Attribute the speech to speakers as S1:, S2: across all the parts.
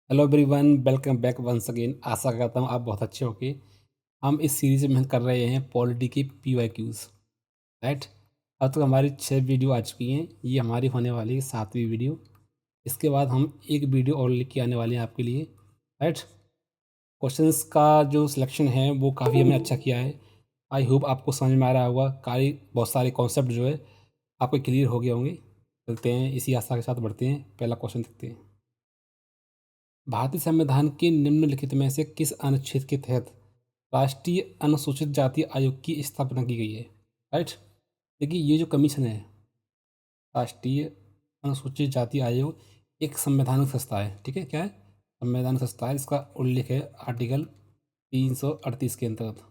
S1: Hello everyone, welcome back once again. आशा करता हूँ आप बहुत अच्छे होंगे। हम इस सीरीज में कर रहे हैं पॉलिटी की PYQs, राइट। अब तक हमारी 6 वीडियो आ चुकी हैं। ये हमारी होने वाली है 7वीं वीडियो। इसके बाद हम एक वीडियो और लेके आने वाले हैं आपके लिए, राइट। क्वेश्चंस का जो सिलेक्शन है वो काफ़ी हमने अच्छा किया है। आई होप आपको समझ में आ रहा होगा। बहुत सारे कॉन्सेप्ट जो है आपको क्लियर हो गए होंगे। चलते हैं, इसी आशा के साथ बढ़ते हैं। पहला क्वेश्चन देखते हैं। भारतीय संविधान के निम्नलिखित में से किस अनुच्छेद के तहत राष्ट्रीय अनुसूचित जाति आयोग की स्थापना की गई है? राइट। देखिए, ये जो कमीशन है, राष्ट्रीय अनुसूचित जाति आयोग, एक संवैधानिक संस्था है। ठीक है, क्या है? संवैधानिक संस्था है। इसका उल्लेख है आर्टिकल 338 के अंतर्गत,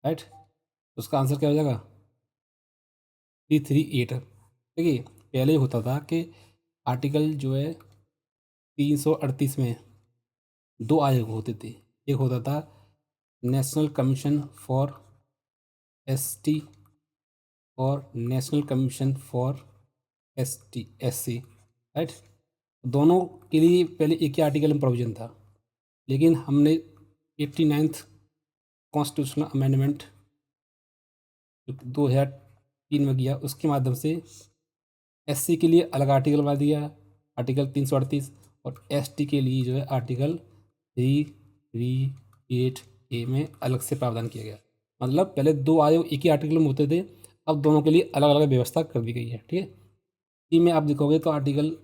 S1: राइट। तो उसका आंसर क्या हो जाएगा? 338। देखिए, पहले होता था कि आर्टिकल जो है 338 में दो आयोग होते थे। एक होता था नेशनल कमीशन फॉर ST और national commission for SC, right. दोनों के लिए पहले एक ही आर्टिकल में प्रोविजन था, लेकिन हमने 89th कॉन्स्टिट्यूशनल अमेंडमेंट 2003 में किया। उसके माध्यम से SC के लिए अलग आर्टिकल बना दिया, आर्टिकल 338, और ST के लिए जो है आर्टिकल 338A में अलग से प्रावधान किया गया। मतलब पहले दो आयोग एक ही आर्टिकल में होते थे, अब दोनों के लिए अलग अलग व्यवस्था कर दी गई है। ठीक है। बी में आप देखोगे तो आर्टिकल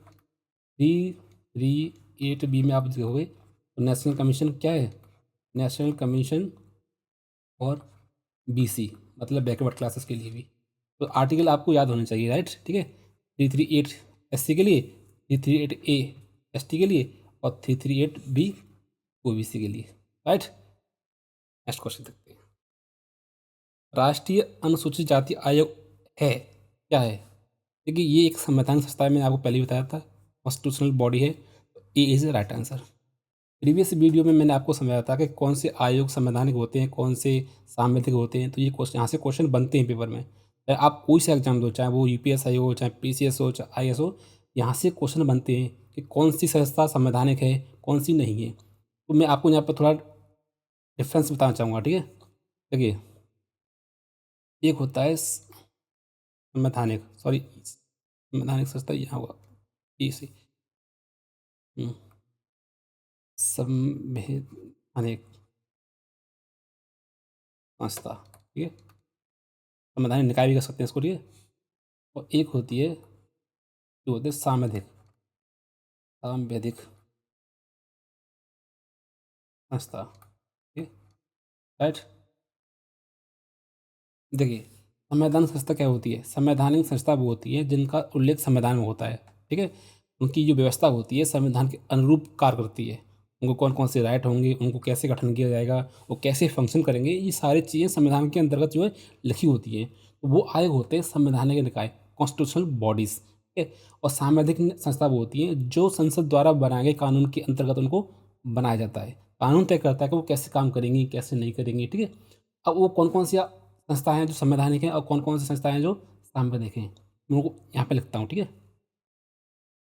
S1: 338B में आप देखोगे तो नेशनल कमीशन क्या है? नेशनल कमीशन और BC, मतलब बैकवर्ड क्लासेस के लिए भी। तो आर्टिकल आपको याद होने चाहिए, राइट। ठीक है। 338 SC के लिए, 338A ST के लिए, और 338B OBC के लिए, राइट। नेक्स्ट क्वेश्चन देखते हैं। राष्ट्रीय अनुसूचित जाति आयोग है क्या है? देखिए, ये एक संवैधानिक संस्था है। मैंने आपको पहले ही बताया था, कॉन्स्टिट्यूशनल बॉडी है। A is the right answer. Previous video में मैंने आपको समझाया था कि कौन से आयोग संवैधानिक होते हैं, कौन से सांविधिक होते हैं। तो ये क्वेश्चन, यहाँ से क्वेश्चन बनते हैं पेपर में। चाहे आप कोई सा एग्जाम दो, चाहे वो UPSI हो, चाहे PCS हो, चाहे IS हो, यहाँ से क्वेश्चन बनते हैं कि कौन सी संस्था संवैधानिक है, कौन सी नहीं है। तो मैं आपको यहाँ पर थोड़ा डिफरेंस बताना चाहूँगा। ठीक है। देखिए, एक होता है संवैधानिक, सॉरी, संवैधानिक संस्था यहाँ हुआ, इसी संवैधानिक संस्था। ठीक है। संवैधानिक निकाय भी कर सकते हैं इसको। ठीक है। और एक होती है जो होते हैं सांविधिक, सांविधिक संस्था। ठीक है, राइट। देखिए, संवैधानिक संस्था क्या होती है? संवैधानिक संस्था वो होती है जिनका उल्लेख संविधान में होता है। ठीक है। उनकी जो व्यवस्था होती है संविधान के अनुरूप कार्य करती है। उनको कौन कौन से राइट होंगे, उनको कैसे गठन किया जाएगा, वो कैसे फंक्शन करेंगे, ये सारी चीज़ें संविधान के अंतर्गत जो है लिखी होती हैं। तो वो आयोग होते हैं संवैधानिक निकाय, कॉन्स्टिट्यूशनल बॉडीज़। ठीक है। और सांविधिक संस्था वो होती है जो संसद द्वारा बनाए गए कानून के अंतर्गत उनको बनाया जाता है। कानून तय करता है कि वो कैसे काम करेंगी, कैसे नहीं करेंगी। ठीक है। अब वो कौन कौन सी संस्थाएँ हैं जो संवैधानिक हैं और कौन-कौन सी संस्थाएँ हैं जो सांविधिक हैं, मैं उनको यहाँ पे लिखता हूँ। ठीक है।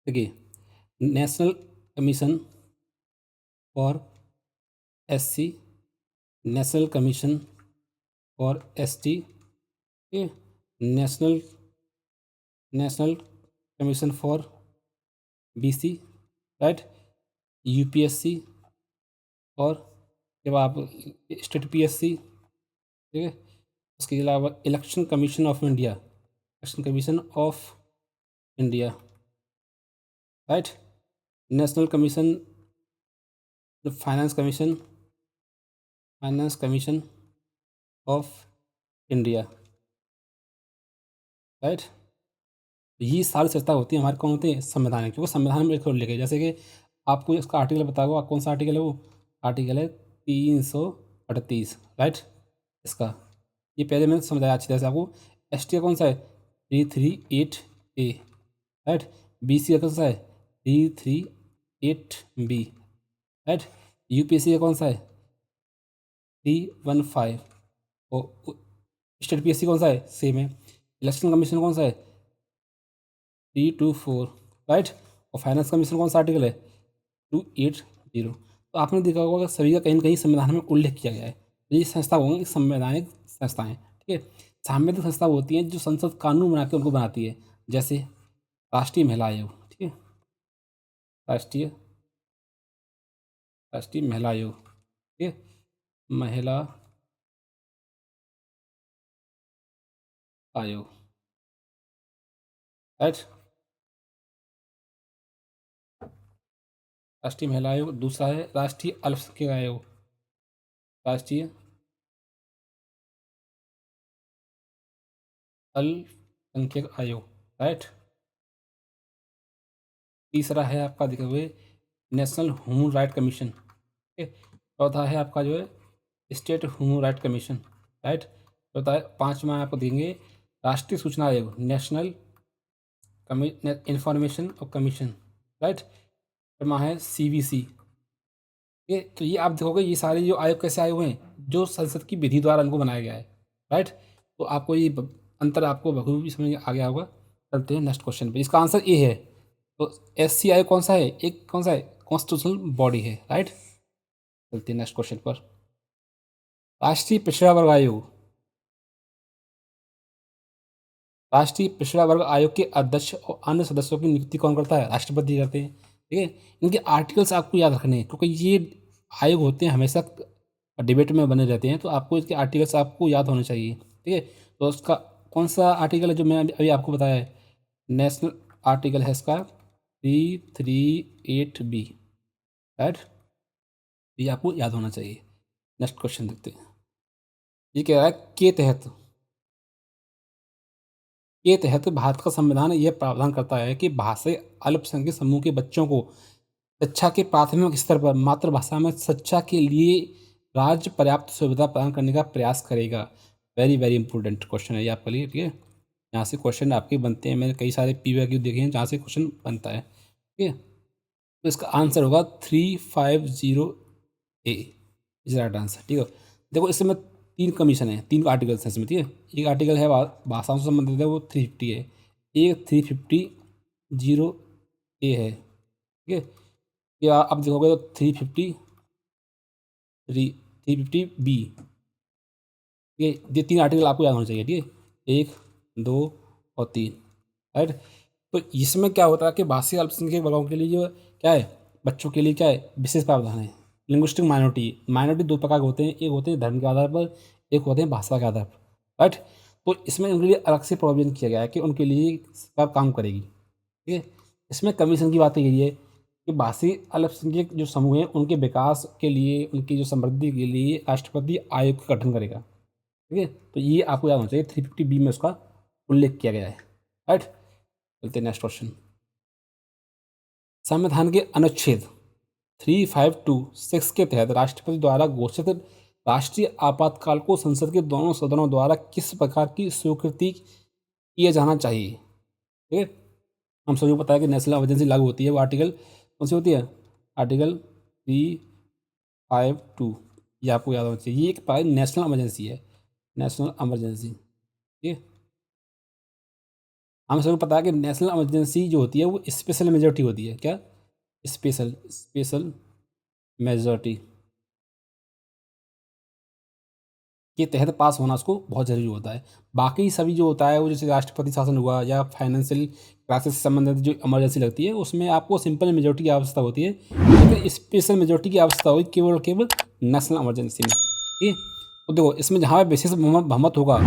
S1: देखिए, national commission for SC, national commission for ST, ठीक है, national national commission for BC, right, UPSC, और जब आप स्टेट PSC, ठीक है। उसके अलावा election commission of India, election commission of India, right. National commission, finance commission, finance commission of India, right. ये सारी संस्था होती है हमारे, कौन होते हैं? संवैधानिक, क्योंकि संविधान में एक लिखे, जैसे कि आपको इसका आर्टिकल बता दो, आप कौन सा आर्टिकल है वो? आर्टिकल है 338, राइट। इसका ये पहले मैंने समझाया अच्छी तरह से आपको। ST का कौन सा है? 338A, right. BC का कौन सा है? 338B, right. UPSC का कौन सा है? 315। और स्टेट PSC कौन सा है? सेम है। इलेक्शन कमीशन कौन सा है? 324, राइट। और फाइनेंस कमीशन कौन सा आर्टिकल है? 280। तो आपने देखा होगा कि सभी का कहीं न कहीं संविधान में उल्लेख किया गया है। ये संस्था होंगी संवैधानिक संस्थाएँ, ठीक है? सांविधिक संस्था वो होती हैं जो संसद कानून बना के उनको बनाती है। जैसे राष्ट्रीय महिला आयोग, ठीक है? राष्ट्रीय राष्ट्रीय महिला आयोग, ठीक है? महिला आयोग, राइट? राष्ट्रीय महिला आयोग। दूसरा है राष्ट्रीय अल्पसंख्यक आयोग, राष्ट्रीय अल्पसंख्यक आयोग, राइट? तीसरा है आपका देखते हुए नेशनल ह्यूमन राइट कमीशन, ठीक है? चौथा है आपका जो है state human right commission, right? चौथा है, पाँचवा आपको देंगे राष्ट्रीय सूचना आयोग, नेशनल इंफॉर्मेशन और कमीशन, राइट? छठवां है CVC। ये तो ये आप देखोगे ये सारे जो आयोग कैसे आए हुए हैं जो संसद की विधि द्वारा इनको बनाया गया है, राइट? तो आपको ये अंतर आपको बखूबी समझ में आ गया होगा। चलते हैं नेक्स्ट क्वेश्चन पे। इसका आंसर ए है। तो SC आयोग कौन सा है? एक कौन सा है? कॉन्स्टिट्यूशनल बॉडी है, राइट? चलते हैं नेक्स्ट क्वेश्चन पर। राष्ट्रीय पिछड़ा वर्ग आयोग, राष्ट्रीय पिछड़ा वर्ग आयोग के अध्यक्ष और अन्य सदस्यों की नियुक्ति कौन करता है? राष्ट्रपति करते हैं, ठीक है? इनके आर्टिकल्स आपको याद रखने हैं क्योंकि ये आयोग होते हैं हमेशा डिबेट में बने रहते हैं, तो आपको इसके आर्टिकल्स आपको याद होने चाहिए, ठीक है? तो उसका कौन सा आर्टिकल है जो मैं अभी आपको बताया है? नेशनल आर्टिकल है इसका 338B, राइट? ये आपको याद होना चाहिए। नेक्स्ट क्वेश्चन देखते हैं। ये कह रहा है के तहत भारत का संविधान यह प्रावधान करता है कि भाषाई अल्पसंख्यक समूह के बच्चों को शिक्षा के प्राथमिक स्तर पर मातृभाषा में शिक्षा के लिए राज्य पर्याप्त सुविधा प्रदान करने का प्रयास करेगा। वेरी वेरी इंपॉर्टेंट क्वेश्चन है ये आपके लिए, ठीक है? यहाँ से क्वेश्चन आपके बनते हैं। मैंने कई सारे PYQ देखे हैं जहाँ से क्वेश्चन बनता है, ठीक है? तो इसका आंसर होगा 350A इज राइट आंसर, ठीक है? देखो इसमें 3 कमीशन है, 3 आर्टिकल्स हैं इसमें, ठीक है? एक आर्टिकल है भाषाओं से संबंधित है, वो 350 है। एक 350 है, ठीक है? या आप देखोगे तो 350 बी, ये 3 आर्टिकल आपको याद होना चाहिए, ठीक है? 1, 2 और 3, राइट? तो इसमें क्या होता है कि भाषी अल्पसंख्यक वर्गों के लिए जो क्या है, बच्चों के लिए क्या है, विशेष प्रावधान है। लिंग्विस्टिक माइनॉरिटी 2 प्रकार के होते हैं, एक होते हैं धर्म के आधार पर, एक होते हैं भाषा के आधार पर, राइट? तो इसमें उनके लिए अलग से प्रोविजन किया गया है कि उनके लिए सरकार काम करेगी, ठीक है? इसमें कमीशन की बात यही है कि भाषी अल्पसंख्यक जो समूह हैं उनके विकास के लिए, उनकी जो समृद्धि के लिए राष्ट्रपति आयोग का गठन करेगा, ठीक है? तो ये आपको याद होना चाहिए, 350B में उसका उल्लेख किया गया है, राइट? चलते हैं नेक्स्ट क्वेश्चन। संविधान के अनुच्छेद 3526 के तहत राष्ट्रपति द्वारा घोषित राष्ट्रीय आपातकाल को संसद के दोनों सदनों द्वारा किस प्रकार की स्वीकृति किया जाना चाहिए, ठीक है? हम सभी को पता है कि नेशनल इमरजेंसी लागू होती है, वो आर्टिकल कौन सी होती है? आर्टिकल 352, ये आपको याद होना चाहिए। ये एक नेशनल इमरजेंसी है, नेशनल इमरजेंसी, ठीक है? हम सभी को पता है कि नेशनल इमरजेंसी जो होती है वो स्पेशल मेजोरिटी होती है। क्या? स्पेशल मेजोरिटी के तहत पास होना उसको बहुत ज़रूरी होता है। बाकी सभी जो होता है वो जैसे राष्ट्रपति शासन हुआ या फाइनेंशियल क्राइसिस से संबंधित जो इमरजेंसी लगती है उसमें आपको सिंपल मेजोरिटी की आवश्यकता होती है, लेकिन स्पेशल मेजोरिटी की आवश्यकता होगी केवल और केवल नेशनल इमरजेंसी में, ठीक है? तो देखो इसमें जहाँ पे विशेष बहुमत होगा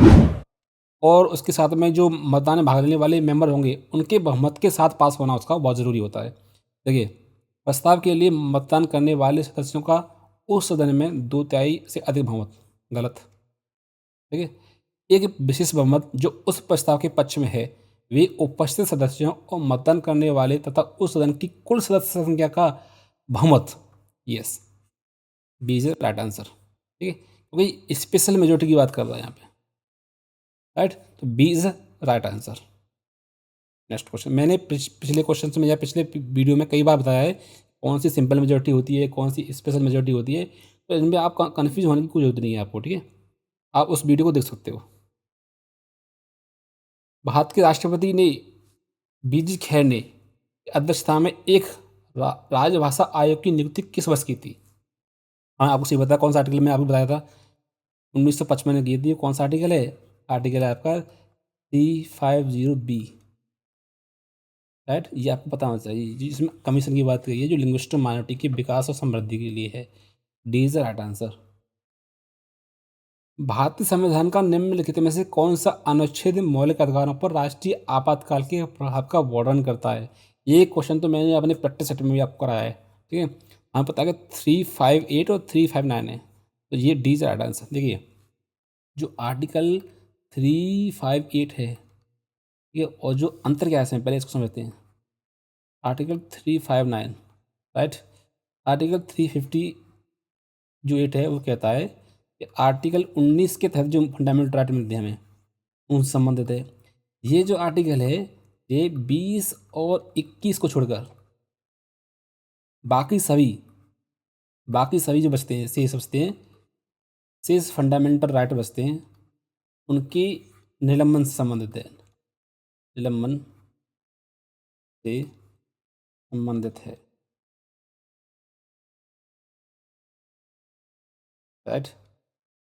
S1: और उसके साथ में जो मतदान में भाग लेने वाले मेंबर होंगे उनके बहुमत के साथ पास होना उसका बहुत ज़रूरी होता है। देखिए, प्रस्ताव के लिए मतदान करने वाले सदस्यों का उस सदन में 2/3 से अधिक बहुमत, गलत, ठीक है? एक विशेष बहुमत जो उस प्रस्ताव के पक्ष में है वे उपस्थित सदस्यों और मतदान करने वाले तथा उस सदन की कुल सदस्य संख्या का बहुमत। Yes, B is right answer, ठीक है? क्योंकि स्पेशल मेजोरिटी की बात कर रहा है यहाँ पे, राइट? तो B is right answer. Next question. मैंने पिछले क्वेश्चन में या पिछले वीडियो में कई बार बताया है कौन सी सिंपल मेजोरिटी होती है, कौन सी स्पेशल मेजोरिटी होती है, तो इनमें आप कन्फ्यूज होने की कोई जरूरत नहीं है आपको, ठीक है? आप उस वीडियो को देख सकते हो। भारत के राष्ट्रपति ने BG खैर ने अध्यक्षता में एक राजभाषा आयोग की नियुक्ति किस वर्ष की थी? हाँ, आपको सही बताया, कौन सा आर्टिकल में आपको बताया था? 1955 में की थी। कौन सा आर्टिकल है? आर्टिकल है आपका 350B, राइट। ये आपको पता होना चाहिए, जिसमें कमीशन की बात करी है, जो लिंग्विस्टिक माइनॉरिटी के विकास और समृद्धि के लिए है। D is the right answer. भारतीय संविधान का निम्नलिखित में से कौन सा अनुच्छेद मौलिक अधिकारों पर राष्ट्रीय आपातकाल के प्रभाव का वर्णन करता है? ये क्वेश्चन तो मैंने अपने प्रैक्टिस सेट में भी आपको कराया है, ठीक है। हमें पता है कि 358 और 359 है, तो ये डी इज राइट आंसर। देखिए, जो आर्टिकल 358 है, ठीक है, और जो अंतर क्या है इसमें, पहले इसको समझते हैं। Article 359, right. आर्टिकल 350 जो 8 है वो कहता है कि आर्टिकल 19 के तहत जो फंडामेंटल राइट मिलते हैं हमें, उनसे संबंधित है। ये जो आर्टिकल है, ये 20 और 21 को छोड़कर बाकी सभी जो बचते हैं, शेष फंडामेंटल राइट बचते हैं, उनकी निलंबन से संबंधित है। निलंबन से संबंधित है, राइट।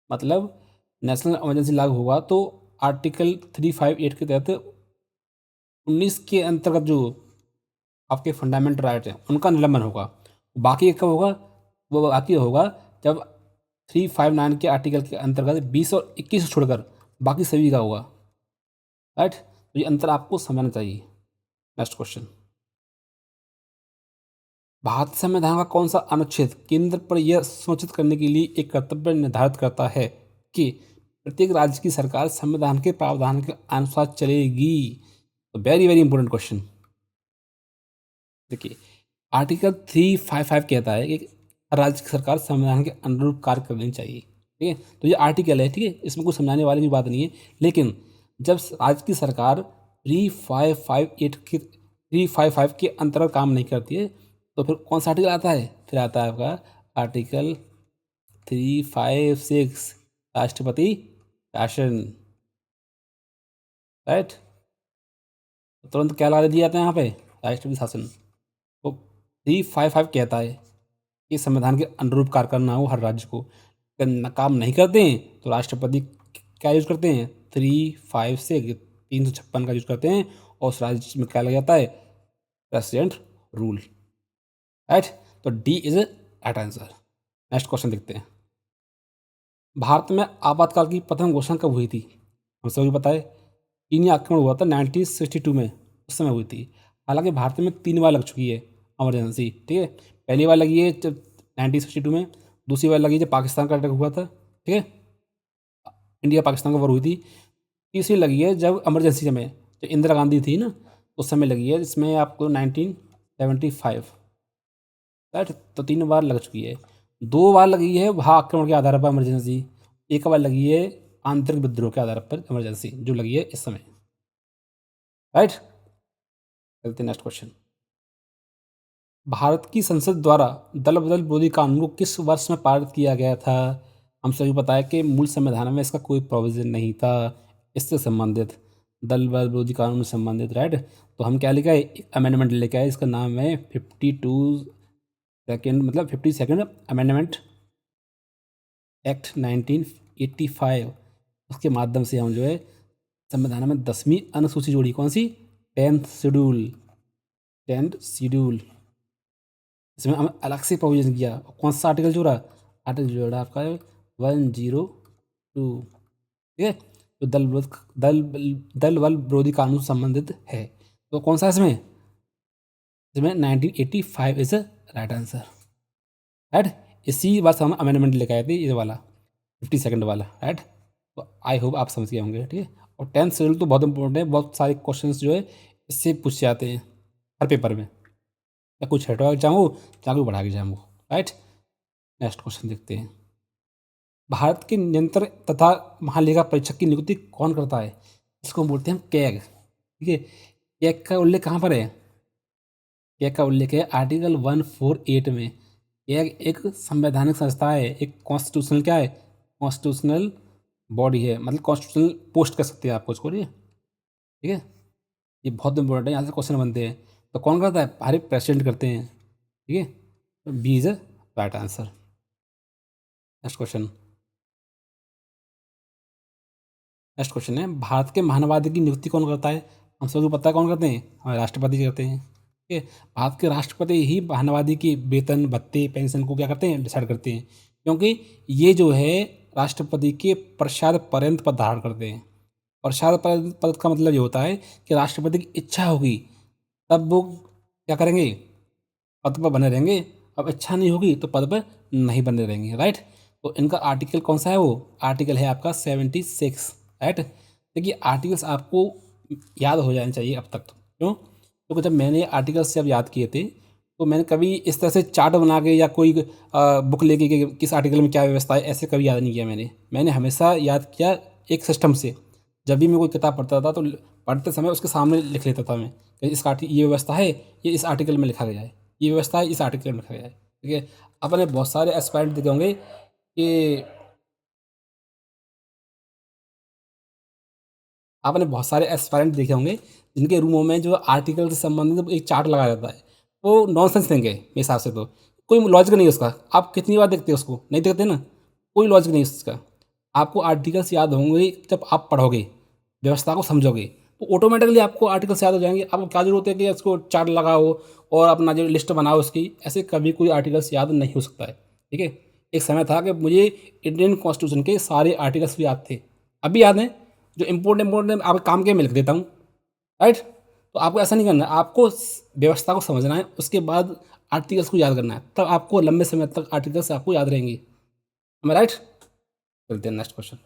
S1: मतलब नेशनल इमरजेंसी लागू होगा तो आर्टिकल 358 के तहत 19 के अंतर्गत जो आपके फंडामेंटल राइट हैं उनका निलंबन होगा। बाकी कब होगा? वो बाकी होगा जब 359 के आर्टिकल के अंतर्गत 20 और 21 छोड़कर बाकी सभी का होगा, राइट। तो ये अंतर आपको समझना चाहिए। नेक्स्ट क्वेश्चन, भारतीय संविधान का कौन सा अनुच्छेद केंद्र पर यह सुनिश्चित करने के लिए एक कर्तव्य निर्धारित करता है कि प्रत्येक राज्य की सरकार संविधान के प्रावधान के अनुसार चलेगी? तो वेरी वेरी इंपॉर्टेंट क्वेश्चन। देखिए, आर्टिकल 355 कहता है कि राज्य की सरकार संविधान के अनुरूप कार्य करनी चाहिए, ठीक है। तो ये आर्टिकल है, ठीक है, इसमें कुछ समझाने वाली की बात नहीं है। लेकिन जब राज्य की सरकार 355 के अंतर्गत काम नहीं करती है, तो फिर कौन सा आर्टिकल आता है? फिर आता है आपका आर्टिकल 356, राष्ट्रपति शासन, राइट। तुरंत क्या लगा दिया जाता है यहाँ पे? राष्ट्रपति शासन। तो 355 कहता है कि संविधान के अनुरूप कार्य करना हो हर राज्य को। अगर काम नहीं करते हैं तो राष्ट्रपति क्या यूज करते हैं? 356 का यूज करते हैं, और उस राज्य में क्या लग जाता है? President rule, right. तो D is right answer. Next question देखते हैं। भारत में आपातकाल की प्रथम घोषणा कब हुई थी? हम सभी पता है, चीनी आक्रमण हुआ था 1962 में, उस समय हुई थी। हालांकि भारत में 3 बार लग चुकी है इमरजेंसी, ठीक है। पहली बार लगी है जब 1962 में, दूसरी बार लगी जब पाकिस्तान का अटैक हुआ था, ठीक है, इंडिया पाकिस्तान का वॉर हुई थी। तीसरी लगी है जब इमरजेंसी में जब इंदिरा गांधी थी ना, उस समय लगी है, जिसमें आपको 1975, राइट। तो 3 बार लग चुकी है। 2 बार लगी है वहाँ आक्रमण के आधार पर इमरजेंसी, एक बार लगी है आंतरिक विद्रोह के आधार पर इमरजेंसी, जो लगी है इस समय, राइट। चलते नेक्स्ट क्वेश्चन। भारत की संसद द्वारा दल बदल विरोधी कानून को किस वर्ष में पारित किया गया था? हम सभी पता है कि मूल संविधान में इसका कोई प्रोविजन नहीं था, इससे संबंधित, दल बदल विरोधी कानून से संबंधित, राइट। तो हम क्या लिखा है? अमेंडमेंट लेके आए, इसका नाम है 52 मतलब 52 अमेंडमेंट एक्ट 1985। उसके माध्यम से हम जो है संविधान में 10वीं अनुसूची जोड़ी, कौन सी? 10th schedule. इसमें हम अलग से प्रोविजन किया। कौन सा आर्टिकल जोड़ा? आर्टिकल जोड़ा आपका 102, ठीक है। तो दल दल बल विरोधी कानून से संबंधित है। तो कौन सा इसमें? इसमें 1985 इज राइट आंसर, राइट। इसी बात से हम अमेंडमेंट लेकर आए थे, ये वाला 52 वाला, राइट। तो आई होप आप समझ गए होंगे, ठीक है। और 10th शेड्यूल तो बहुत इंपॉर्टेंट है, बहुत सारे क्वेश्चन जो है इससे पूछ जाते हैं हर पेपर में, या कुछ हटवा के जाऊँ या कोई बढ़ा के जाऊँ, राइट। नेक्स्ट क्वेश्चन देखते हैं। भारत के नियंत्रक तथा महालेखा परीक्षक की नियुक्ति कौन करता है? इसको हम बोलते हैं कैग, ठीक है। कैग का उल्लेख कहाँ पर है? कैग का उल्लेख है आर्टिकल 148 में। कैग एक संवैधानिक संस्था है, एक कॉन्स्टिट्यूशनल क्या है? कॉन्स्टिट्यूशनल बॉडी है, मतलब कॉन्स्टिट्यूशनल पोस्ट कर सकते हैं आपको इसको, ठीक है, ठीक है। ये बहुत इंपॉर्टेंट है, यहाँ से क्वेश्चन बनते हैं। तो कौन करता है? हमारे प्रेसिडेंट करते हैं। ठीक है, B is right answer. Next question. Next question है, भारत के महानवादी की नियुक्ति कौन करता है? हम सबको पता है कौन करते हैं, हमारे राष्ट्रपति जी करते हैं। ठीक है, भारत के राष्ट्रपति ही महानवादी की वेतन भत्ते पेंशन को क्या करते हैं, डिसाइड करते हैं, क्योंकि ये जो है राष्ट्रपति के प्रसाद पर्यंत पद धारण करते हैं। प्रसाद पद का मतलब ये होता है कि राष्ट्रपति की इच्छा होगी तब वो क्या करेंगे, पद पर बने रहेंगे, अब इच्छा नहीं होगी तो पद पर नहीं बने रहेंगे, राइट। तो इनका आर्टिकल कौन सा है, वो आर्टिकल है आपका 76, राइट। देखिए आर्टिकल्स आपको याद हो जाने चाहिए अब तक, तो क्यों, क्योंकि जब मैंने आर्टिकल्स जब याद किए थे तो मैंने कभी इस तरह से चार्ट बना के या कोई बुक लेके कि किस आर्टिकल में क्या व्यवस्था है ऐसे कभी याद नहीं किया मैंने हमेशा याद किया एक सिस्टम से। जब भी मैं कोई किताब पढ़ता था तो पढ़ते समय उसके सामने लिख लेता था मैं कि इस ये व्यवस्था है, ये इस आर्टिकल में लिखा गया है, ये व्यवस्था है इस आर्टिकल में लिखा गया है। ठीक है, आपने बहुत सारे एस्पायरेंट देखे होंगे कि आपने बहुत सारे एस्पायरेंट देखे होंगे जिनके रूमों में जो आर्टिकल से संबंधित एक चार्ट लगा रहता है, वो नॉनसेंस थिंग है मेरे हिसाब से। तो कोई लॉजिक नहीं है उसका, आप कितनी बार देखते हो उसको, नहीं देखते ना, कोई लॉजिक नहीं है उसका। आपको आर्टिकल्स याद होंगे जब आप पढ़ोगे, व्यवस्था को समझोगे, तो ऑटोमेटिकली आपको आर्टिकल्स याद हो जाएंगे। आपको क्या जरूरत है कि उसको चार्ट लगाओ और अपना जो लिस्ट बनाओ उसकी, ऐसे कभी कोई आर्टिकल्स याद नहीं हो सकता है। ठीक है, एक समय था कि मुझे इंडियन कॉन्स्टिट्यूशन के सारे आर्टिकल्स भी याद थे, अभी याद हैं, जो इम्पोर्टेंट आप काम के में लिख देता हूँ, राइट। तो आपको ऐसा नहीं करना है, आपको व्यवस्था को समझना है, उसके बाद आर्टिकल्स को याद करना है, तब आपको लंबे समय तक आर्टिकल्स आपको याद रहेंगी। मैं राइट। चलते हैं नेक्स्ट क्वेश्चन।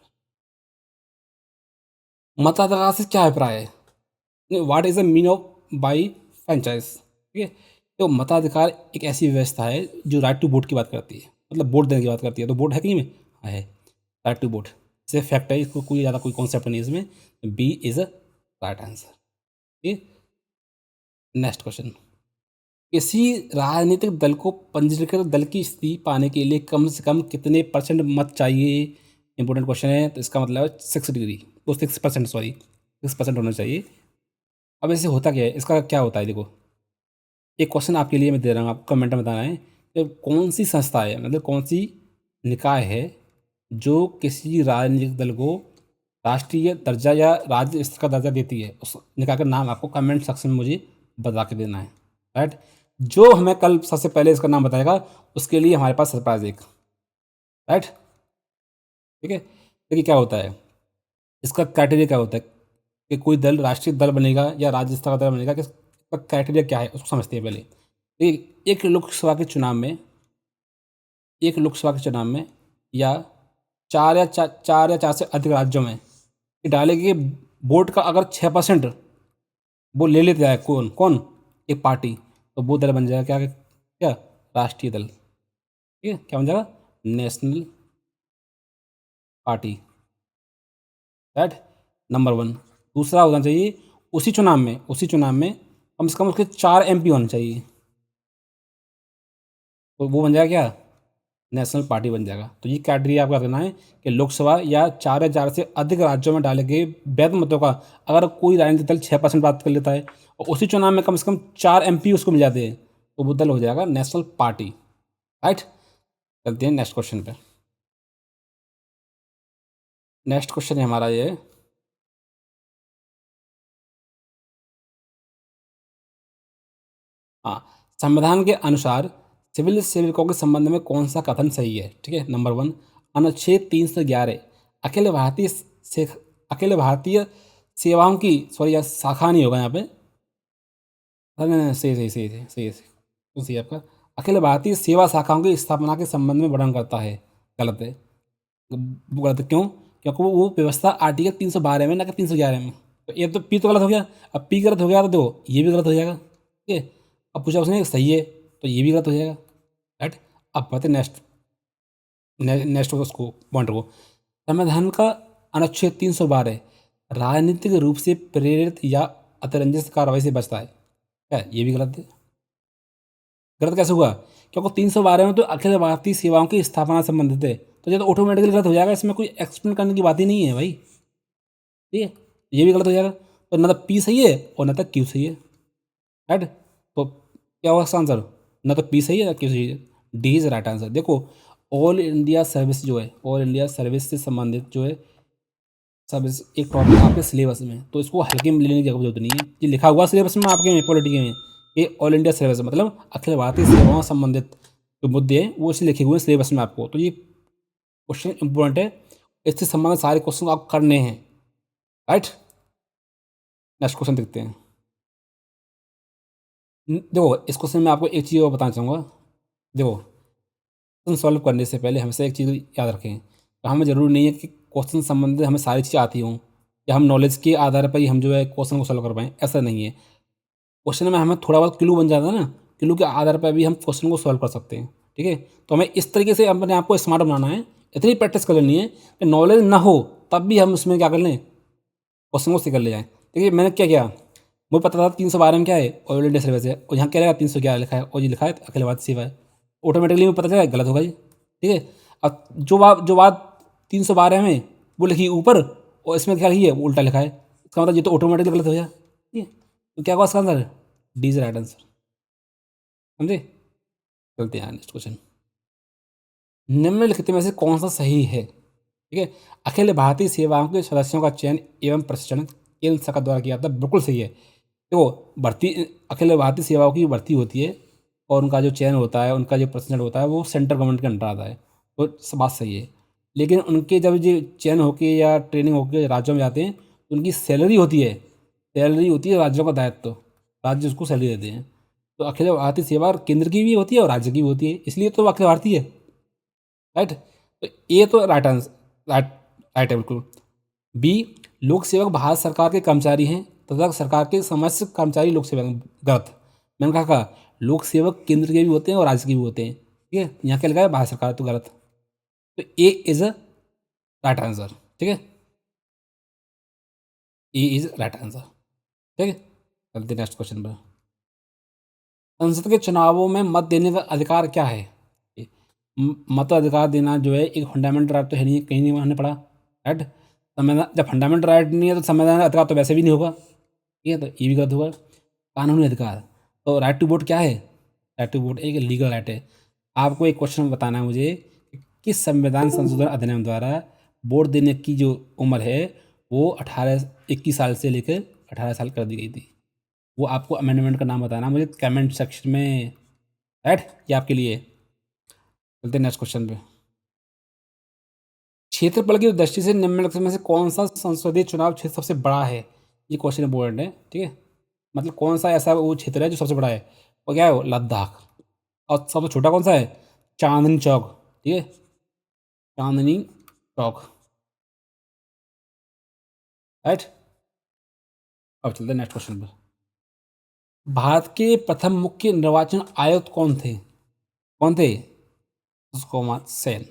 S1: मतदाता से क्या अभिप्राय है, what is the mean of by franchise. ठीक है, तो मताधिकार एक ऐसी व्यवस्था है जो राइट टू वोट की बात करती है, मतलब वोट देने की बात करती है। तो वोट है कि नहीं में, हाँ है, राइट टू वोट से फैक्ट है, इसको कोई ज़्यादा कोई कॉन्सेप्ट नहीं है इसमें, B is a right answer. ठीक है, नेक्स्ट क्वेश्चन। किसी राजनीतिक दल को पंजीकृत दल की स्थिति पाने के लिए कम से कम कितने परसेंट मत चाहिए, इंपॉर्टेंट क्वेश्चन है। तो इसका मतलब है 6 डिग्री, वो 6%, सॉरी 6% होना चाहिए। अब ऐसे होता क्या है, इसका क्या होता है, देखो एक क्वेश्चन आपके लिए मैं दे रहा हूँ, आपको कमेंट में बताना है कि कौन सी संस्था है, मतलब कौन सी निकाय है जो किसी राजनीतिक दल को राष्ट्रीय दर्जा या राज्य स्तर का दर्जा देती है। उस निकाय का नाम आपको कमेंट सेक्शन में मुझे बता के देना है, राइट। जो हमें कल सबसे पहले इसका नाम बताएगा उसके लिए हमारे पास सरप्राइज एक, राइट। ठीक है, देखिए क्या होता है, इसका क्राइटेरिया क्या होता है कि कोई दल राष्ट्रीय दल बनेगा या राज्य स्तर का दल बनेगा, कि इसका क्राइटेरिया क्या है उसको समझते हैं पहले। एक लोकसभा के चुनाव में, एक लोकसभा के चुनाव में या चार या चार से अधिक राज्यों में ये डालेंगे, वोट का अगर 6% वो ले लेते हैं, कौन कौन, एक पार्टी, तो वो दल बन जाएगा क्या, क्या, राष्ट्रीय दल। ठीक है, क्या बन जाएगा, नेशनल पार्टी, राइट, नंबर 1। दूसरा होना चाहिए उसी चुनाव में कम से कम उसके 4 MP होने चाहिए, तो वो बन जाएगा क्या, नेशनल पार्टी बन जाएगा। तो ये क्राइटेरिया आपका करना है कि लोकसभा या 4 से अधिक राज्यों में डाले गए वैध मतों का अगर कोई राजनीतिक दल 6% प्राप्त कर लेता है और उसी चुनाव में कम से कम 4 MP उसको मिल जाते हैं, तो वो दल हो जाएगा नेशनल पार्टी, राइट। चलते हैं नेक्स्ट क्वेश्चन पे। नेक्स्ट क्वेश्चन है हमारा ये, हाँ, संविधान के अनुसार सिविल सेवकों के संबंध में कौन सा कथन सही है। ठीक है, नंबर 1, अनुच्छेद 311 अखिल भारतीय से अखिल भारतीय सेवाओं की, सॉरी यार शाखा नहीं होगा यहाँ पे, नहीं नहीं, सही सही सही सही सही सही तो सही है आपका, अखिल भारतीय सेवा शाखाओं की स्थापना के संबंध में वर्णन करता है, गलत है। वो गलत है, क्यों, क्योंकि वो व्यवस्था आर्टिकल 312 में ना कि 311 में। तो ये तो पी तो गलत हो गया, अब पी गलत हो गया तो देखो ये भी गलत हो जाएगा। ठीक है, अब पूछा उसने सही है तो ये भी गलत हो जाएगा, राइट। अब पढ़ते नेक्स्ट, नेक्स्ट उसको पॉइंट को, संविधान का अनुच्छेद 312 राजनीतिक रूप से प्रेरित या अतिरंजित कार्रवाई से बचता है, क्या ये भी गलत है। गलत कैसे हुआ, क्योंकि 312 में तो अखिल भारतीय सेवाओं की स्थापना से संबंधित है, तो ये तो ऑटोमेटिकली गलत हो जाएगा, इसमें कोई एक्सप्लेन करने की बात ही नहीं है भाई। ठीक है, ये भी गलत हो जाएगा, तो ना तो पी सही है और ना तो क्यू सही है, राइट। तो क्या होगा इसका आंसर, ना तो पी सही है ना क्यू सही है, डी इज राइट आंसर। देखो ऑल इंडिया सर्विस जो है, ऑल इंडिया सर्विस से संबंधित जो है सर्विस एक टॉपिक आपके सिलेबस में, तो इसको हल्के में लेने की जरूरत नहीं है। ये लिखा हुआ सिलेबस में आपके में पॉलिटी में, ये ऑल इंडिया सर्विस मतलब अखिल भारतीय सेवाओं से संबंधित जो मुद्दे हैं वो इसलिए लिखे हुए हैं सिलेबस में आपको, तो ये क्वेश्चन इंपॉर्टेंट है, इससे संबंधित सारे क्वेश्चन आप करने हैं, राइट। नेक्स्ट क्वेश्चन देखते हैं। देखो इस क्वेश्चन में आपको एक चीज़ और बताना चाहूँगा। देखो क्वेश्चन सॉल्व करने से पहले हमेशा एक चीज़ याद रखें, तो हमें ज़रूरी नहीं है कि क्वेश्चन संबंधित हमें सारी चीज़ें आती हों या हम नॉलेज के आधार पर ही हम जो है क्वेश्चन को सॉल्व कर पाएँ, ऐसा नहीं है। क्वेश्चन में हमें थोड़ा बहुत क्लू बन जाता है ना, क्लू के आधार पर भी हम क्वेश्चन को सॉल्व कर सकते हैं, ठीक है। तो हमें इस तरीके से अपने आप को स्मार्ट बनाना है, इतनी प्रैक्टिस कर लेनी है कि नॉलेज ना हो तब भी हम उसमें क्या कर लें, क्वेश्चन को सीख ले जाएँ। देखिए मैंने क्या किया, मुझे पता था 312 में क्या है, ऑल इंडिया सर्विस है, और यहाँ क्या रहेगा 311 लिखा है और ये लिखा है अखिल भारतीय सेवा है, ऑटोमेटिकली मुझे पता चला गलत होगा जी, ठीक है। अब जो बात 312 में वो लिखी ऊपर और इसमें क्या लिखी है वो उल्टा लिखा है, इसका मतलब ये तो ऑटोमेटिकली गलत हो जाए, ठीक है। तो क्या होगा इसका answer, D is right answer, समझे। चलते हैं नेक्स्ट क्वेश्चन। निम्नलिखित में से कौन सा सही है, ठीक है। अखिल भारतीय सेवाओं के सदस्यों का चयन एवं प्रशिक्षण केंद्र सरकार द्वारा किया जाता है, बिल्कुल सही है। देखो भर्ती अखिल भारतीय सेवाओं की भर्ती होती है और उनका जो चयन होता है, उनका जो प्रशिक्षण होता है वो सेंट्रल गवर्नमेंट के अंडर आता है, तो बात सही है। लेकिन उनके जब ये चयन होके या ट्रेनिंग होके राज्यों में जाते हैं तो उनकी सैलरी होती है राज्यों का दायित्व, राज्य उसको सैलरी देते हैं। तो अखिल भारतीय सेवा केंद्र की भी होती है और राज्य की भी होती है, इसलिए तो वो अखिल भारतीय है, राइट। तो ए तो राइट आंसर, राइट राइट है बिल्कुल। बी, लोक सेवक भारत सरकार के कर्मचारी हैं तथा सरकार के समस्त कर्मचारी लोक सेवक हैं। गलत, मैंने कहा लोक सेवक केंद्र के भी होते हैं और राज्य के भी होते हैं, ठीक है। यहाँ क्या लिखा है भारत सरकार, तो गलत। तो A is a right answer, ठीक है, ए इज राइट आंसर, ठीक है। चलते नेक्स्ट क्वेश्चन पर। संसद के चुनावों में मत देने का अधिकार क्या है, मताधिकार देना जो है एक फंडामेंटल राइट तो है नहीं, कहीं नहीं हमने पढ़ा, राइट। संविधान जब फंडामेंटल राइट नहीं है तो संवैधानिक अधिकार तो वैसे भी नहीं होगा, ठीक है, तो ये भी गलत होगा। कानूनी अधिकार, तो राइट टू वोट क्या है, राइट टू वोट एक लीगल राइट है। आपको एक क्वेश्चन बताना है मुझे कि किस संविधान संशोधन अधिनियम द्वारा वोट देने की जो उम्र है वो 21 साल से लेकर 18 साल कर दी गई थी, वो आपको अमेंडमेंट का नाम बताना मुझे कमेंट सेक्शन में, राइट, ये आपके लिए। चलते हैं नेक्स्ट क्वेश्चन पे। क्षेत्रफल की दृष्टि से निम्नलिखित में से कौन सा संसदीय चुनाव क्षेत्र सबसे बड़ा है, ये क्वेश्चन इंपॉर्टेंट है, ठीक है। मतलब कौन सा ऐसा वो क्षेत्र है जो सबसे बड़ा है, वो क्या है, वो लद्दाख। और सबसे छोटा कौन सा है, चांदनी चौक, ठीक है, चांदनी चौक, राइट। अब चलते हैं नेक्स्ट क्वेश्चन पर। भारत के प्रथम मुख्य निर्वाचन आयुक्त कौन थे, Kumar Sen,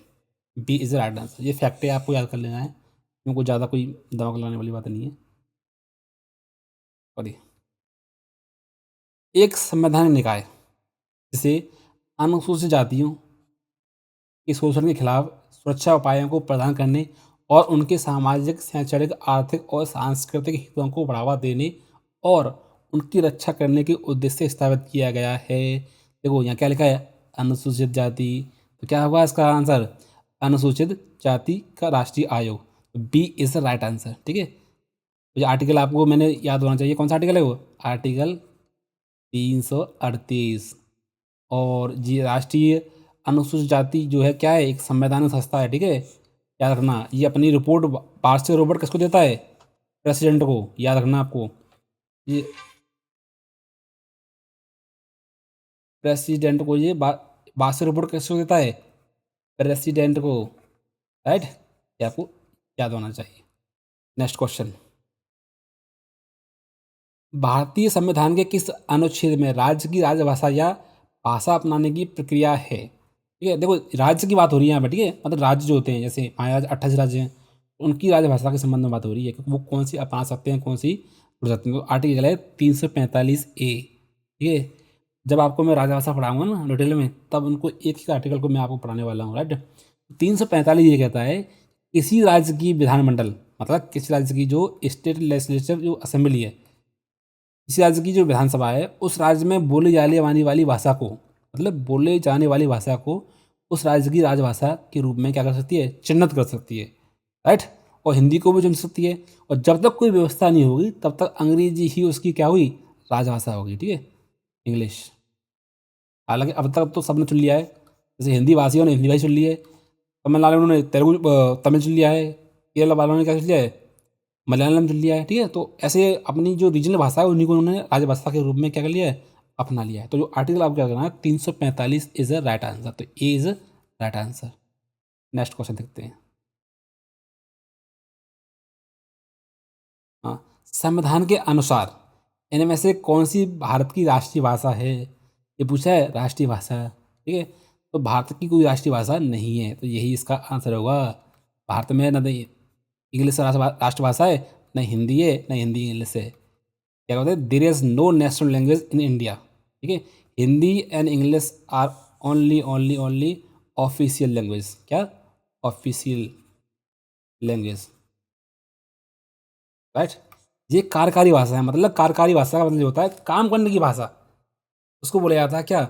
S1: B is right answer. ये फैक्ट है, आपको याद कर लेना है, क्योंकि ज़्यादा कोई दिमाग लगाने वाली बात नहीं है। सॉरी, एक संवैधानिक निकाय जिसे अनुसूचित जातियों के शोषण के खिलाफ सुरक्षा उपायों को प्रदान करने और उनके सामाजिक, शैक्षणिक, आर्थिक और सांस्कृतिक हितों को बढ़ावा देने और उनकी रक्षा करने के उद्देश्य से स्थापित किया गया है। देखो यहाँ क्या लिखा है, अनुसूचित जाति, तो क्या होगा इसका आंसर, अनुसूचित जाति का राष्ट्रीय आयोग, B is the right answer, ठीक है। तो ये आर्टिकल आपको मैंने याद होना चाहिए, कौन सा आर्टिकल है वो, आर्टिकल 338। और ये राष्ट्रीय अनुसूचित जाति जो है क्या है, एक संवैधानिक संस्था है, ठीक है, याद रखना। ये अपनी रिपोर्ट वार्षिक रिपोर्ट किसको देता है, प्रेसिडेंट को, याद रखना आपको। ये प्रेसिडेंट को ये वार्षिक रिपोर्ट किसको देता है, प्रेसिडेंट को, राइट, ये आपको याद होना चाहिए। Next question. भारतीय संविधान के किस अनुच्छेद में राज्य की राजभाषा या भाषा अपनाने की प्रक्रिया है, ठीक है। देखो राज्य की बात हो रही है यहाँ पर, ठीक है, मतलब राज्य जो होते हैं जैसे हमारे राज्य 28 राज्य हैं, उनकी राजभाषा के संबंध में बात हो रही है कि वो कौन सी अपना सकते हैं, कौन सी छोड़ सकते हैं। तो आर्टिकल है 345A, ठीक है। जब आपको मैं राजभाषा पढ़ाऊंगा ना डिटेल में, तब उनको एक एक आर्टिकल को मैं आपको पढ़ाने वाला हूँ, राइट। 345 ये कहता है किसी राज्य की विधानमंडल, मतलब किसी राज्य की जो स्टेट लेजिस्लेटिव जो असेंबली है, किसी राज्य की जो विधानसभा है उस राज्य में बोली जाने वाली भाषा को मतलब बोले जाने वाली भाषा को उस राज्य की राजभाषा के रूप में क्या कर सकती है, चिन्हित कर सकती है, राइट। और हिंदी को भी चुन सकती है। और जब तक कोई व्यवस्था नहीं होगी तब तक अंग्रेजी ही उसकी क्या हुई, राजभाषा होगी, ठीक है, इंग्लिश। हालांकि अब तक तो सबने चुन लिया है, जैसे हिंदी भाषियों ने हिंदी भाषी चुन ली है, तमिलनाडु ने तेलुगु तमिल चुन लिया है, केरला वालों ने क्या चुन लिया है, मलयालम चुन लिया है, ठीक है। तो ऐसे अपनी जो रीजनल भाषा है उन्हीं को उन्होंने राजभाषा के रूप में क्या कर लिया है, अपना लिया है। तो जो आर्टिकल आप क्या करना है, 345 इज अ राइट आंसर, तो A is right answer. Next question देखते हैं। हाँ, संविधान के अनुसार इनमें से कौन सी भारत की राष्ट्रीय भाषा है, ये पूछा है, राष्ट्रीय भाषा, ठीक है। तो भारत की कोई राष्ट्रीय भाषा नहीं है, तो यही इसका आंसर होगा। भारत में न तो इंग्लिश राष्ट्रभाषा है, न हिंदी है, न हिंदी इंग्लिश है। क्या कहते हैं, there is no national language in India, ठीक है। Hindi and English are only only only official language, क्या, ऑफिशियल लैंग्वेज, राइट। ये कार्यकारी भाषा है, मतलब कार्यकारी भाषा का मतलब ये होता है काम करने की भाषा, उसको बोला जाता है क्या,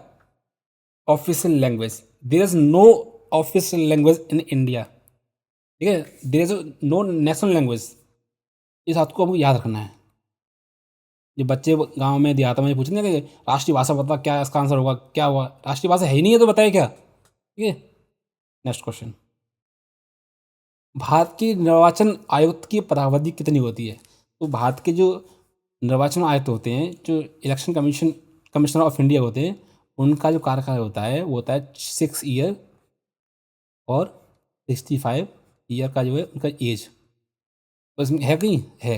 S1: official language. There is no official language in India, ठीक है। There is no national language, इस बात को हमको याद रखना है। ये बच्चे गांव में देहातों में पूछेंगे कि राष्ट्रीय भाषा बता, क्या इसका आंसर होगा, क्या हुआ, राष्ट्रीय भाषा है ही नहीं है तो बताए क्या, ठीक है। नेक्स्ट क्वेश्चन, भारत की निर्वाचन आयुक्त की पदावधि कितनी होती है। तो भारत के जो निर्वाचन आयुक्त होते हैं, जो इलेक्शन कमिश्नर ऑफ इंडिया होते हैं, उनका जो कार्यकाल होता है वो होता है 6 ईयर और 65 ईयर का जो है उनका एज। तो इसमें है कहीं है,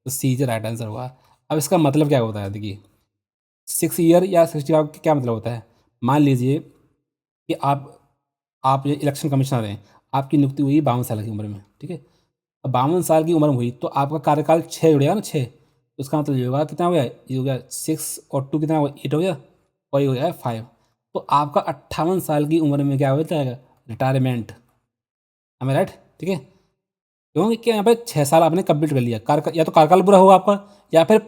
S1: तो सी इज राइट आंसर होगा। अब इसका मतलब क्या होता है, देखिए 6 ईयर या 65 का क्या मतलब होता है। मान लीजिए कि आप ये इलेक्शन कमिश्नर हैं, आपकी नियुक्ति हुई 52 साल की उम्र में, ठीक है। अब 52 साल की उम्र में हुई तो आपका कार्यकाल 6 जुड़ेगा ना, 6, तो इसका मतलब ये होगा कितना हो गया, ये हो गया 6 और 2 कितना हो गया, 8 हो गया, और ये हो गया 5। तो आपका 58 साल की उम्र में क्या हो जाएगा, रिटायरमेंट, हमें राइट, ठीक है। क्योंकि क्या यहाँ पे 6 साल आपने कंप्लीट कर लिया, कार्य या तो कार्यकाल पूरा होगा आपका, या फिर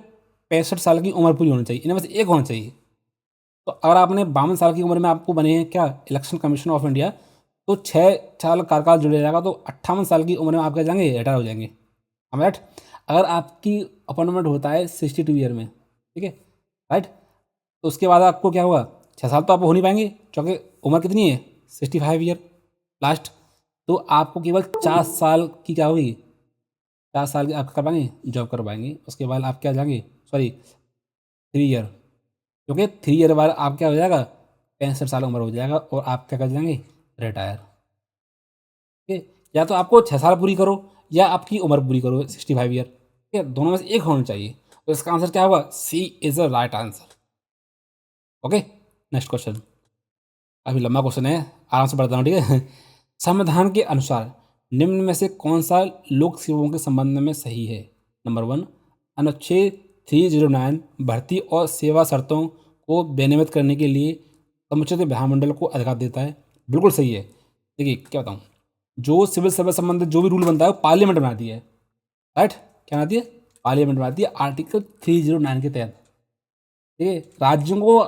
S1: 65 साल की उम्र पूरी होनी चाहिए, इनमें से एक होना चाहिए। तो अगर आपने 52 साल की उम्र में आपको बने हैं क्या, इलेक्शन कमीशन ऑफ इंडिया, तो 6 साल कार्यकाल जुड़ जाएगा, तो 58 साल की उम्र में आप क्या जाएंगे, रिटायर हो जाएंगे, हम राइट। अगर आपकी अपॉइंटमेंट होता है 62 ईयर में, ठीक है, राइट, तो उसके बाद आपको क्या होगा, 6 साल तो आप हो नहीं पाएंगे क्योंकि उम्र कितनी है, 65 ईयर लास्ट। तो आपको केवल 4 साल की क्या होगी, 4 साल की आप कर पाएंगे, जॉब कर पाएंगे। उसके बाद आप क्या जाएंगे, सॉरी 3 ईयर, क्योंकि 3 ईयर बाद आप क्या हो जाएगा, 65 साल उम्र हो जाएगा और आप क्या कर जाएंगे, रिटायर, ठीक है। या तो आपको 6 साल पूरी करो या आपकी उम्र पूरी करो 65 ईयर, ठीक है, दोनों में से एक होना चाहिए। तो इसका आंसर क्या होगा, C is the right answer. Okay, next question, अभी लंबा क्वेश्चन है, आराम से पढ़ता हूँ, ठीक है। संविधान के अनुसार निम्न में से कौन सा लोक सेवाओं के संबंध में सही है। नंबर 1, अनुच्छेद 309 भर्ती और सेवा शर्तों को विनियमित करने के लिए समुचित विधानमंडल को अधिकार देता है, बिल्कुल सही है। देखिए क्या बताऊँ, जो सिविल सर्विस संबंधित जो भी रूल बनता है वो पार्लियामेंट बनाती है, राइट, क्या बनाती है, पार्लियामेंट बनाती है आर्टिकल 309 के तहत, ठीक है। राज्यों को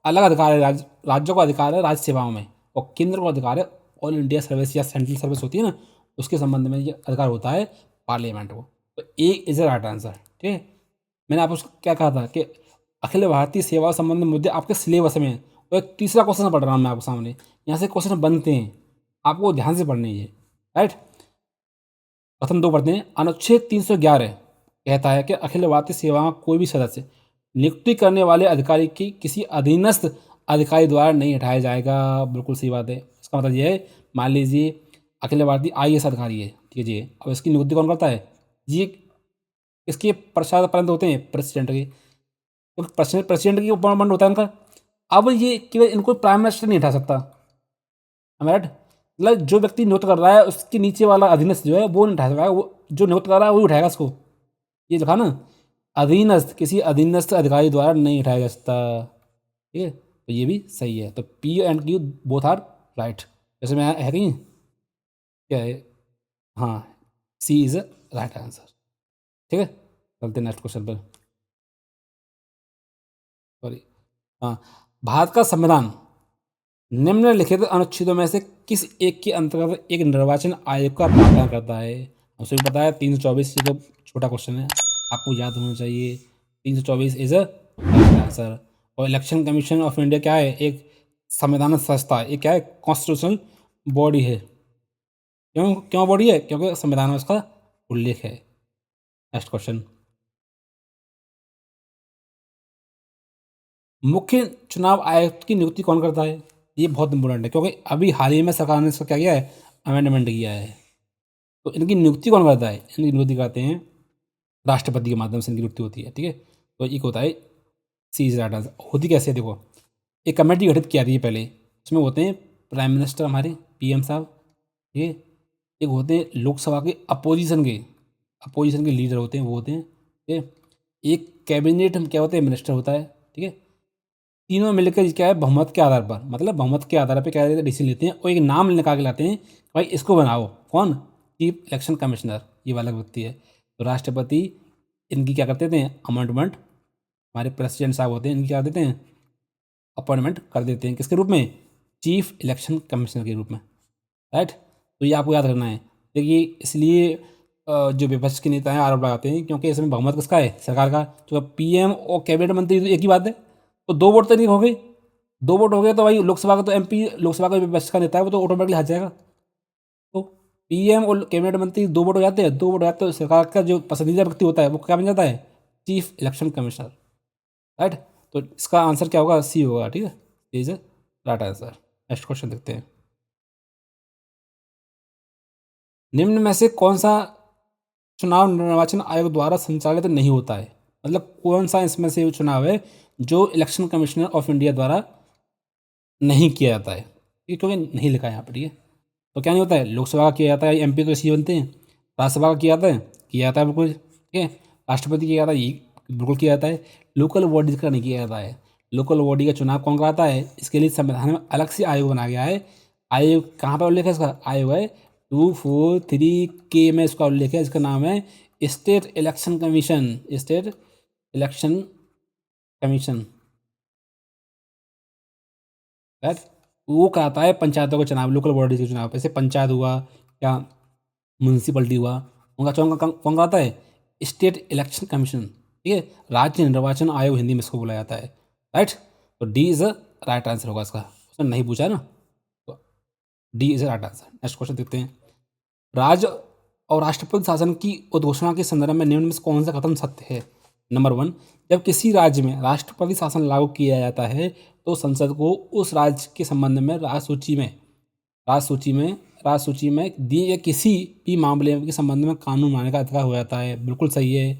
S1: अलग अधिकार है, राज्यों का अधिकार है राज्य सेवाओं में, और केंद्र को अधिकार है ऑल इंडिया सर्विस या सेंट्रल सर्विस होती है ना, उसके संबंध में ये अधिकार होता है पार्लियामेंट को। तो A is a right answer, ठीक है। मैंने आपको क्या कहा था कि अखिल भारतीय सेवा संबंधी मुद्दे आपके सिलेबस में हैं। और एक तीसरा क्वेश्चन पढ़ रहा हूँ मैं आपके सामने, यहाँ से क्वेश्चन बनते हैं, आपको ध्यान से पढ़ने ये, राइट। प्रथम 2 पढ़ते हैं। अनुच्छेद 311 कहता है कि अखिल भारतीय सेवा का कोई भी सदस्य नियुक्ति करने वाले अधिकारी की किसी अधीनस्थ अधिकारी द्वारा नहीं हटाया जाएगा, बिल्कुल सही बात है। इसका मतलब ये है, मान लीजिए अखिल भारतीय IAS अधिकारी है, ठीक है जी, अब इसकी नियुक्ति कौन करता है, ये इसके पश्चात होते हैं प्रेसिडेंट के, तो प्रेसिडेंट की अपॉइंटमेंट होता है इनका। अब ये केवल इनको प्राइम मिनिस्टर नहीं हटा सकता, राइट। मतलब जो व्यक्ति नियुक्त कर रहा है उसके नीचे वाला अधीनस्थ जो है वो नहीं उठा सकता, वो जो नियुक्त कर रहा है वही उठाएगा इसको, ये लिखा ना, अधीनस्थ किसी अधीनस्थ अधिकारी द्वारा नहीं उठाया जा सकता, ठीक है। तो ये भी सही है, तो P and Q both are right. जैसे मैं है कहीं क्या है, हाँ, C is a right answer, ठीक है। चलते नेक्स्ट क्वेश्चन पर, सॉरी, हाँ, भारत का संविधान निम्नलिखित अनुच्छेदों में से किस एक के अंतर्गत एक निर्वाचन आयोग का प्रावधान करता है? हमसे भी पता है 324, ये तो छोटा क्वेश्चन है, आपको याद होना चाहिए। 324 इज अ आंसर। और इलेक्शन कमीशन ऑफ इंडिया क्या है? एक संवैधानिक संस्था है। ये क्या है? कॉन्स्टिट्यूशनल बॉडी है। क्यों क्यों बॉडी है? क्योंकि संविधान में उसका उल्लेख है। नेक्स्ट क्वेश्चन, मुख्य चुनाव आयुक्त की नियुक्ति कौन करता है? ये बहुत इंपॉर्टेंट है, क्योंकि अभी हाल ही में सरकार ने इसका क्या किया है? अमेंडमेंट किया है। तो इनकी नियुक्ति कौन करता है? इनकी नियुक्ति करते हैं राष्ट्रपति के माध्यम से, इनकी नियुक्ति होती है। ठीक है, तो एक होता है सी इज राइट आंसर। होती कैसे है? देखो, एक कमेटी गठित की जाती है पहले, उसमें होते हैं प्राइम मिनिस्टर, हमारे पीएम साहब। ठीक है, एक होते हैं लोकसभा के अपोजिशन के लीडर होते हैं, वो होते हैं। ठीक है, एक कैबिनेट क्या होते हैं? मिनिस्टर होता है। ठीक है, तीनों मिलकर क्या है? बहुमत के आधार पर, मतलब बहुमत के आधार पर क्या डिसीजन लेते हैं और एक नाम निकाल के लाते हैं कि भाई इसको बनाओ। कौन? चीफ इलेक्शन कमिश्नर, ये वाला व्यक्ति है। तो राष्ट्रपति इनकी क्या करते थे? अमेंडमेंट। हमारे प्रेसिडेंट साहब होते हैं, इनकी क्या देते हैं? अपॉइंटमेंट कर देते हैं। किसके रूप में? चीफ इलेक्शन कमिश्नर के रूप में। राइट, तो ये आपको याद रखना है। देखिए, इसलिए जो विपक्ष के नेता हैं आरोप लगाते हैं, क्योंकि इसमें बहुमत किसका है? सरकार का। तो पीएम और कैबिनेट मंत्री तो एक ही बात है, तो दो वोट तो नहीं हो गए। दो वोट हो गए तो भाई लोकसभा का तो एमपी, लोकसभा का विपक्ष का नेता है, वो तो ऑटोमेटिकली हार जाएगा। तो पीएम और कैबिनेट मंत्री दो वोट हो जाते हैं, दो वोट हो जाते हैं, तो सरकार का जो पसंदीदा व्यक्ति होता है वो क्या बन जाता है? Chief election commissioner. राइट, तो इसका आंसर क्या होगा? सी होगा। ठीक है, is right answer. Next question देखते हैं, निम्न में से कौन सा चुनाव निर्वाचन आयोग द्वारा संचालित नहीं होता है? मतलब कौन सा इसमें से वो चुनाव है जो इलेक्शन कमिश्नर ऑफ इंडिया द्वारा नहीं किया जाता है? ये क्योंकि नहीं लिखा है यहाँ पर। ठीक है, तो क्या नहीं होता है? लोकसभा का किया जाता है, एमपी तो इसी बनते हैं। राज्यसभा का किया जाता है बिल्कुल। ठीक है, राष्ट्रपति किया जाता है, ये बिल्कुल किया जाता है। लोकल बॉडीज का नहीं किया जाता है। लोकल बॉडी का चुनाव कौन कराता है? इसके लिए संविधान में अलग से आयोग बनाया गया है। आयोग कहाँ पर उल्लेख है इसका? आयोग है 243 में इसका उल्लेख है। इसका नाम है state election commission. State election commission. Right, वो कराता है पंचायतों का चुनाव, लोकल बॉडीज के चुनाव। जैसे पंचायत हुआ या म्यूनसिपलिटी हुआ, उनका चुनाव कौन कराता है? State election commission. ठीक है, राज्य निर्वाचन आयोग हिंदी में इसको बोला जाता है। राइट, तो D is a right answer होगा इसका। उसने नहीं पूछा है ना, तो D is a right answer. Next question देखते हैं, राज्य और राष्ट्रपति शासन की उद्घोषणा के संदर्भ में निम्न में से कौन सा कथन सत्य है? नंबर 1, जब किसी राज्य में राष्ट्रपति शासन लागू किया जाता है तो संसद को उस राज्य के संबंध में राज्य सूची में दिए गए किसी भी मामले के संबंध में कानून बनाने का अधिकार हो जाता है। बिल्कुल सही है।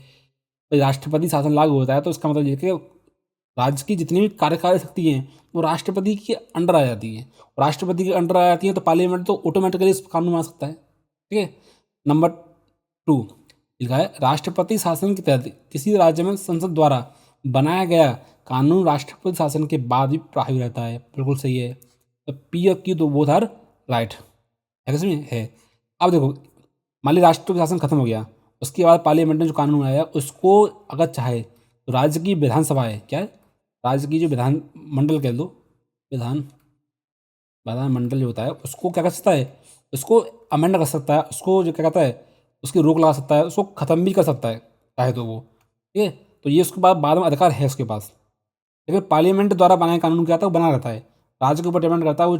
S1: तो राष्ट्रपति शासन लागू होता है तो इसका मतलब ये है कि राज्य की जितनी भी कार्यकारी शक्ति हैं वो राष्ट्रपति के अंडर आ जाती हैं। राष्ट्रपति के अंडर आ जाती हैं तो पार्लियामेंट तो ऑटोमेटिकली इस कानून बना सकता है। ठीक है, नंबर 2 लिखा है, राष्ट्रपति शासन के तहत किसी राज्य में संसद द्वारा बनाया गया कानून राष्ट्रपति शासन के बाद भी प्रभावी रहता है। बिल्कुल सही है। तो पी और क्यू तो बोथ आर राइट है। किसमें है? अब देखो, मान ली राष्ट्रपति शासन खत्म हो गया, उसके बाद पार्लियामेंट ने जो कानून आया उसको अगर चाहे तो राज्य की विधानसभा है, क्या है? राज्य की जो विधान मंडल कह दो, विधान विधानमंडल जो होता है उसको क्या कर सकता है? उसको अमेंड कर सकता है, उसको जो क्या कहता है उसकी रोक लगा सकता है, उसको ख़त्म भी कर सकता है चाहे तो वो। ठीक है, तो ये उसके बाद में अधिकार है उसके पास। लेकिन पार्लियामेंट द्वारा बनाए कानून क्या आता है? वो बना रहता है, राज्य के ऊपर डिपेंड करता है वो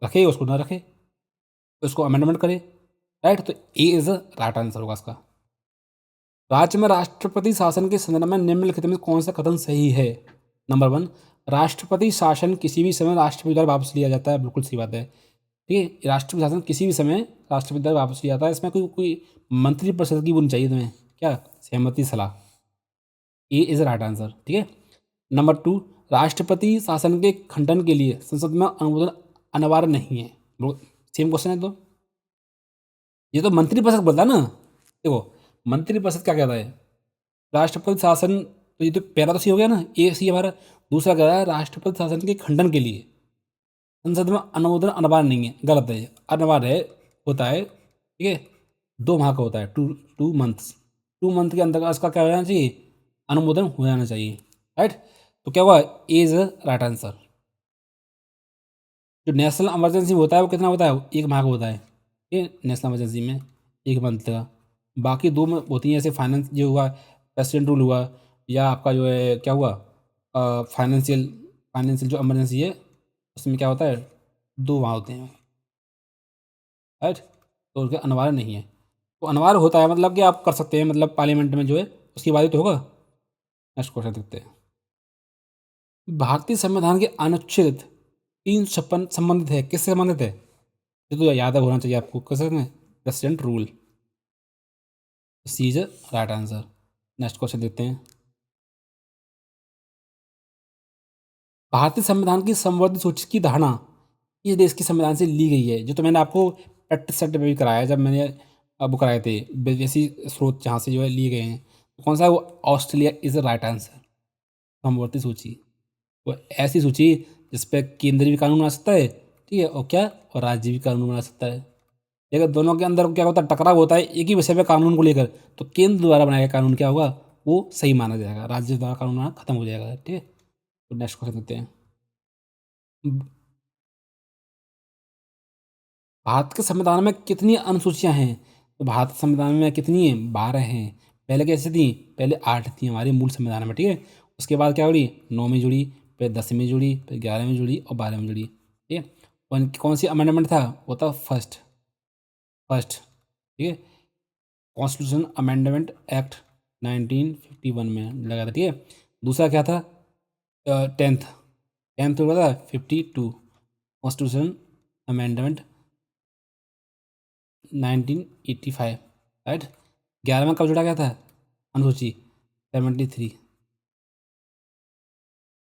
S1: रखे या उसको ना रखे, तो उसको अमेंडमेंट करे। राइट, तो ए इज राइट आंसर होगा इसका। राज्य में राष्ट्रपति शासन के संदर्भ में निम्नलिखित में कौन सा कथन सही है? नंबर 1, राष्ट्रपति शासन किसी भी समय राष्ट्रपति द्वारा वापस लिया जाता है। बिल्कुल सही बात है। ठीक है, राष्ट्रपति शासन किसी भी समय राष्ट्रपति द्वारा वापस लिया जाता है। इसमें कोई कोई मंत्रिपरिषद की वो नहीं चाहिए तुम्हें, क्या सहमति सलाह। ए इज राइट आंसर। ठीक है, नंबर 2, राष्ट्रपति शासन के खंडन के लिए संसद में अनुमोदन अनिवार्य नहीं है। सेम क्वेश्चन है, तो ये तो मंत्रिपरिषद बोलता है ना। देखो, मंत्रिपरिषद क्या कहता है? राष्ट्रपति शासन, तो ये तो पहला तो सी हो गया ना, ए सी हमारा। दूसरा कह रहा है राष्ट्रपति शासन के खंडन के लिए संसद में अनुमोदन अनिवार्य नहीं है। गलत है, अनिवार्य है, होता है। ठीक है, 2 माह का होता है, 2 मंथ्स। 2 मंथ के अंदर इसका क्या हो जाना चाहिए? अनुमोदन हो जाना चाहिए। राइट, तो क्या हुआ? ए इज राइट आंसर। जो नेशनल इमरजेंसी होता है वो कितना होता है, 1 माह का होता है, ठीक है, नेशनल इमरजेंसी में 1 मंथ का। बाकी 2 में होती हैं, जैसे फाइनेंस जो हुआ, प्रेसिडेंट रूल हुआ, या आपका जो है क्या हुआ, फाइनेंशियल फाइनेंशियल जो इमरजेंसी है उसमें क्या होता है, 2 माह होते हैं, राइट। तो उनका अनिवार्य नहीं है। तो अनिवार्य होता है मतलब कि आप कर सकते हैं, मतलब पार्लियामेंट में जो है उसके बाद ही तो होगा। नेक्स्ट क्वेश्चन देखते हैं। भारतीय संविधान के अनुच्छेद 356 संबंधित है, किससे संबंधित है? ये तो याद होना चाहिए आपको, किससे में, president rule. C is right answer. Next question देखते हैं। भारतीय संविधान की संवर्धित सूची की धारणा किस देश के संविधान से ली गई है? जो तो मैंने आपको प्रैक्टिस सेट में भी कराया, जब मैंने वो कराए थे विदेशी स्रोत जहाँ से जो है लिए गए हैं। तो कौन सा है वो? Australia is the right answer. समवर्ती सूची वो ऐसी सूची जिस पे केंद्रीय भी कानून बना सकता है, ठीक है, और क्या, और राज्य भी कानून बना सकता है। अगर दोनों के अंदर क्या होता है, टकराव होता है एक ही विषय पे कानून को लेकर, तो केंद्र द्वारा बनाया गया कानून क्या होगा, वो सही माना जाएगा, राज्य द्वारा कानून बनाना खत्म हो जाएगा, ठीक है। तो नेक्स्ट क्वेश्चन देखते हैं। भारत के संविधान में कितनी अनुसूचियां हैं? तो भारत के संविधान में कितनी है? 12 हैं। पहले कैसे थी? पहले 8 थी हमारे मूल संविधान में, ठीक है। उसके बाद क्या जुड़ी? 9 में जुड़ी, फिर 10 में जुड़ी, फिर 11 में जुड़ी और 12 में जुड़ी, ठीक है। कौन सी अमेंडमेंट था? वो था फर्स्ट फर्स्ट, ठीक है, कॉन्स्टिट्यूशन अमेंडमेंट एक्ट 1951 में लगा था, ठीक है। दूसरा क्या था? टेंथ टेंथ हुआ था 52, कॉन्स्टिट्यूशन अमेंडमेंट 1985, राइट। 11 में कब जोड़ा गया था अनुसूची? 73,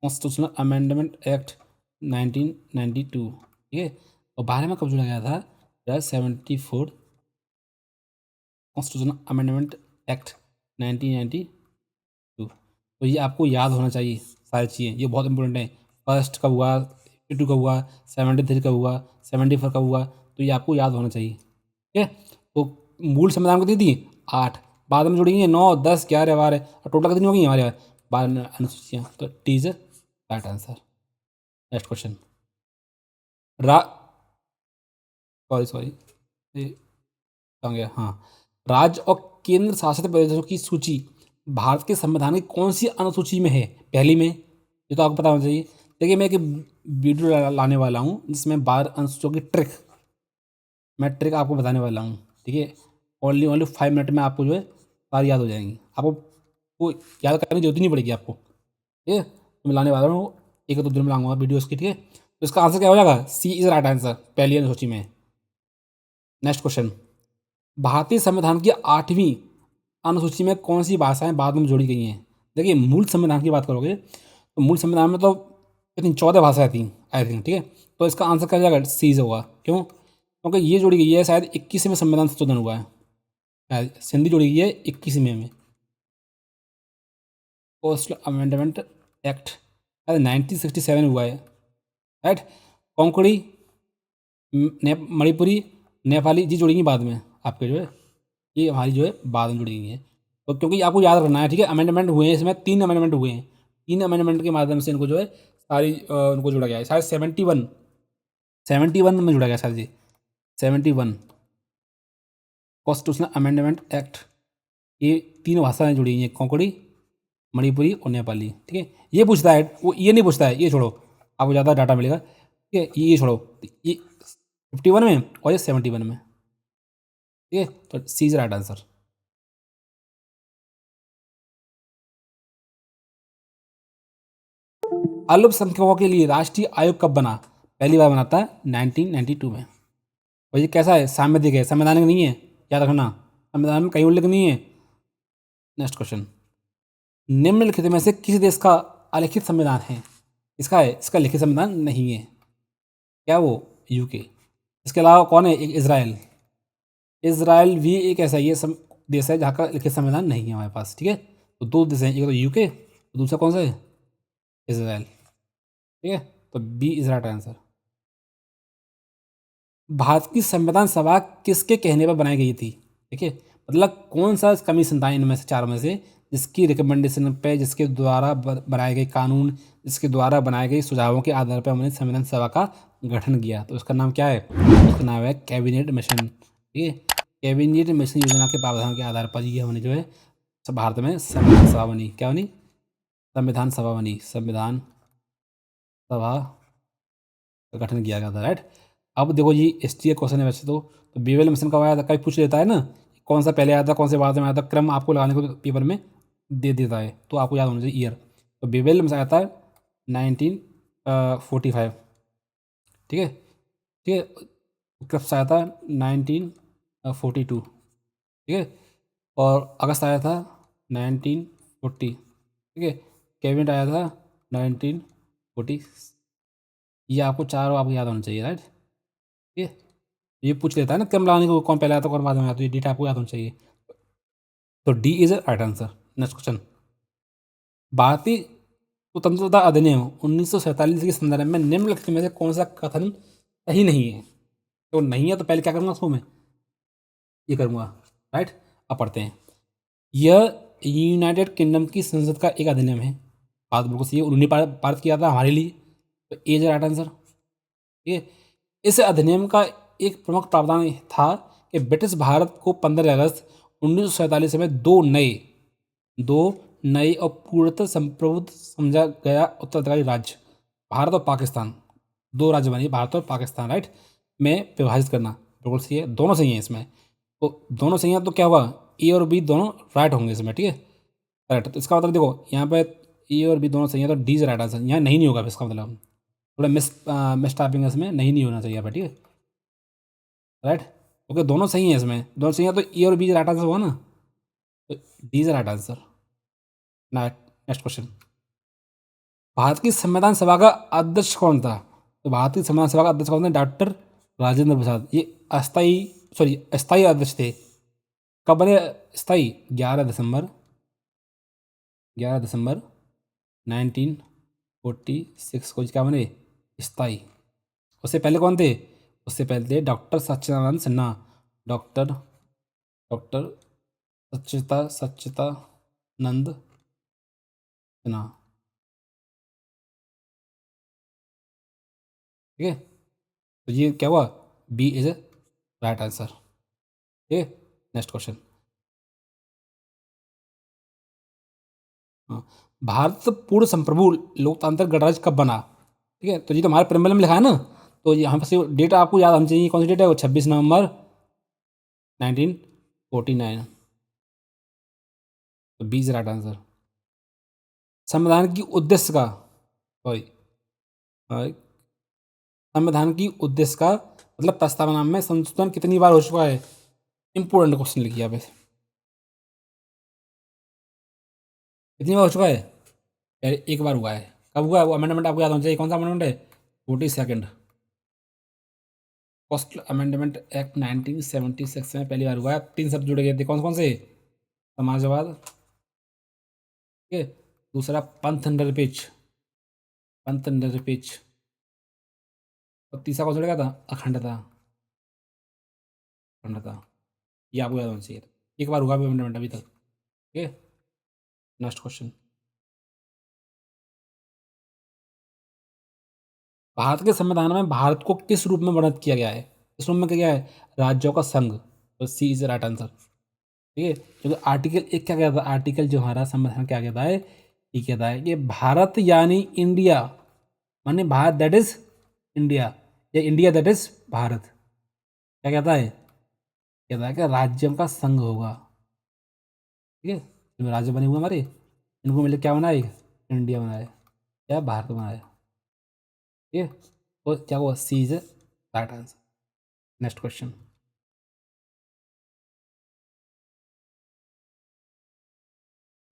S1: कॉन्स्टिट्यूशनल अमेंडमेंट एक्ट 1992, ठीक है। और 12 में कब जोड़ा गया था? 74, कॉन्स्टिट्यूशनल अमेंडमेंट एक्ट 1992। तो ये आपको याद होना चाहिए सारी चीज़ें, ये बहुत इंपॉर्टेंट है। फर्स्ट कब हुआ, 52 कब हुआ, 73 कब हुआ, 74 कब हुआ, तो ये आपको याद होना चाहिए, ठीक है। तो मूल संविधान कितनी थी? 8, बाद में जुड़ी हैं 9, 10, 11, 12, और टोटल कितनी होगी हमारे 12 अनुसूचियाँ। तो T is right answer. Next question. रा सॉरी सॉरी, कहाँ गया, हाँ। राज्य और केंद्र शासित प्रदेशों की सूची भारत के संविधान की कौन सी अनुसूची में है? पहली में, ये तो आपको पता होना चाहिए। देखिए मैं एक वीडियो लाने वाला हूँ जिसमें 12 अनुसूचियों की ट्रिक, मैं ट्रिक आपको बताने वाला हूँ, ठीक है। ओनली ओनली 5 मिनट में आपको जो है सारी याद हो जाएंगी, आपको वो याद करने की जरूरत ही नहीं पड़ेगी आपको, ठीक है। तो मैं लाने वाला हूँ, 1 2 दिन में लाऊंगा वीडियो उसकी, ठीक है। तो इसका आंसर क्या हो जाएगा? सी इज राइट आंसर, पहली अनुसूची में। Next question. भारतीय संविधान की 8वीं अनुसूची में कौन सी भाषाएं बाद में जोड़ी गई हैं? देखिए मूल संविधान की बात करोगे तो मूल संविधान में तो कितनी 14 भाषाएं थी आई थिंक, ठीक है। तो इसका आंसर क्या जाएगा? सी से होगा। क्यों? क्योंकि ये जोड़ी गई है शायद 21वें संविधान संशोधन हुआ है, शायद सिंधी जोड़ी गई है 21वें में। पोस्टल अमेंडमेंट एक्ट शायद 1967 हुआ है, राइट। कोंकणी, मणिपुरी, नेपाली जी जुड़ेंगी बाद में आपके जो है, ये हमारी जो है बाद में जुड़ी गई है। तो क्योंकि आपको याद रखना है, ठीक है, अमेंडमेंट हुए हैं इसमें, 3 अमेंडमेंट हुए हैं, 3 अमेंडमेंट के माध्यम से इनको जो है सारी उनको जोड़ा गया है। शायद 71 में जोड़ा गया शायद जी, 71 कॉन्स्टिट्यूशनल अमेंडमेंट एक्ट। ये 3 भाषाएं जुड़ी हुई हैं, कोंकणी, मणिपुरी और नेपाली, ठीक है। ये पूछता है वो, ये नहीं पूछता है, ये छोड़ो, आपको ज़्यादा डाटा मिलेगा, ठीक है। ये छोड़ो, ये 51 में और ये 71 में, ठीक है। तो सी इज राइट आंसर। अल्पसंख्यकों के लिए राष्ट्रीय आयोग कब बना? पहली बार बनाता है 1992 में। और ये कैसा है? सांवैधिक है, संवैधानिक नहीं है, याद रखना, संविधान में कहीं उल्लेख नहीं है। Next question. निम्नलिखित में से किस देश का अलिखित संविधान है? इसका है, इसका लिखित संविधान नहीं है, क्या वो? यूके। इसके अलावा कौन है? एक इसराइल। इसराइल भी एक ऐसा ये देश है जहाँ का लिखित संविधान नहीं है हमारे पास, ठीक है। तो 2 देश हैं, एक तो यूके, दूसरा कौन सा है? इसराइल, ठीक है। तो B is right answer. Bharat की संविधान सभा किसके कहने पर बनाई गई थी? देखिए मतलब कौन सा कमीशन था इनमें से, 4 में से, जिसकी रिकमेंडेशन पे, जिसके द्वारा बनाए गए कानून, जिसके द्वारा बनाए गए सुझावों के आधार पर हमने संविधान सभा का गठन किया, तो उसका नाम क्या है? उसका नाम है कैबिनेट मिशन। ठीक है, कैबिनेट मिशन योजना के प्रावधान के आधार पर ये हमने जो है भारत में संविधान सभा बनी। क्या बनी? संविधान सभा बनी। संविधान सभा का गठन किया गया था, राइट। अब देखो जी, हिस्ट्री का क्वेश्चन है वैसे तो बेवेल मिशन कब आया था? कभी पूछ लेता है ना, कौन सा पहले आया था, कौन से बाद में आया था, क्रम आपको लगाने को पेपर में दे देता है, तो आपको याद होना चाहिए ईयर। तो बेवेल मिशन आया था 1945। ठीक है, ठीक है। कब से आया था? 1942। ठीक है, और अगस्त आया था 1940। ठीक है, कैबिनेट आया था 1940। ये आपको चारों आपको याद होना चाहिए, राइट। ठीक है, ये पूछ लेता है ना क्रम लगाने को, कौन पहले आता है कौन बाद में आता है, तो ये डेटा आपको याद होना चाहिए। तो D is right answer. Next question, भारतीय स्वतंत्रता अधिनियम 1947 के संदर्भ में निम्नलिखित में से कौन सा कथन सही नहीं है? तो नहीं है तो पहले क्या करूँगा उसको मैं ये करूँगा, राइट। अब पढ़ते हैं। यह यूनाइटेड किंगडम की संसद का एक अधिनियम है। बात बिल्कुल सही है, उन्होंने पारित किया था हमारे लिए, तो ए इज राइट आंसर। ठीक है, इस अधिनियम का एक प्रमुख प्रावधान था कि ब्रिटिश भारत को 15 अगस्त 1947 में दो नए और पूर्णतः संप्रभुत्व समझा गया उत्तराधिकारी राज्य भारत और पाकिस्तान, दो राज्य बने भारत और पाकिस्तान, राइट, में विभाजित करना। बिल्कुल सही है, दोनों सही हैं इसमें। तो दोनों सही हैं तो क्या हुआ? ए और बी दोनों राइट होंगे इसमें। ठीक है, राइट। तो इसका मतलब देखो यहाँ पे ए और बी दोनों सही है, तो डी इज राइट आंसर। यहाँ नहीं होगा इसका मतलब, थोड़ा मिस टाइपिंग है इसमें, नहीं होना चाहिए यहाँ पर। ठीक है, राइट। ओके, दोनों सही हैं इसमें, दोनों सही हैं, तो ए और बी राइट आंसर हुआ ना, तो D is right answer. Next question, Bharat की संविधान सभा का अध्यक्ष कौन था? तो भारत की संविधान सभा का अध्यक्ष कौन था? डॉक्टर राजेंद्र प्रसाद। ये अस्थाई अध्यक्ष थे। कब बने स्थाई? 11 दिसंबर 1946 को क्या बने स्थाई। उससे पहले कौन थे? उससे पहले थे doctor Sachchidanand Sinha. Doctor doctor Sachchidanand Sinha. ठीक है, तो ये क्या हुआ? B is right answer. ठीक है, नेक्स्ट क्वेश्चन। हाँ, भारत पूर्ण संप्रभु लोकतांत्रिक गणराज्य कब बना? ठीक है, तो ये तो हमारे प्रेम्बल में लिखा है ना, तो यहाँ पर डेट आपको याद आनी चाहिए। कौन सी डेट है वो? 26 नवंबर 1949। तो बी इज राइट आंसर। संविधान की उद्देश्य का सॉरी संविधान की उद्देश्य का मतलब प्रस्तावना में संशोधन कितनी बार हो चुका है? इंपोर्टेंट क्वेश्चन लिखिए आप। कितनी बार हो चुका है? पहले एक बार हुआ है। कब हुआ है वो अमेंडमेंट? आपको याद होना चाहिए। कौन सा अमेंडमेंट है? 42nd फर्स्ट अमेंडमेंट एक्ट 1976 में पहली बार हुआ है। 3 शब्द जुड़े गए थे, कौन कौन से? समाजवाद, ठीक है, दूसरा पंथ निरपेक्ष, पंथ निरपेक्ष, और तीसरा कौन सा जुड़ेगा था? अखंडता, अखंडता। ये आपको याद होना चाहिए। एक बार हुआ अमेंडमेंट अभी तक। ठीक है, नेक्स्ट क्वेश्चन। भारत के संविधान में भारत को किस रूप में वर्णित किया गया है? इस रूप में क्या है? राज्यों का संघ। तो सी इज राइट आंसर। ठीक है, क्योंकि आर्टिकल एक क्या कहता है? आर्टिकल जो हमारा संविधान क्या कहता है? ये कहता है कि भारत यानी इंडिया, माने भारत दैट इज इंडिया, या इंडिया दैट इज भारत। क्या कहता है? कहता है कि राज्यों का संघ होगा। ठीक है, जिनमें राज्य बने हुए हमारे, इनको मिलकर क्या बनाए? इंडिया बनाए या भारत बनाए। ठीक है, तो क्या हुआ? C is right answer. Next question,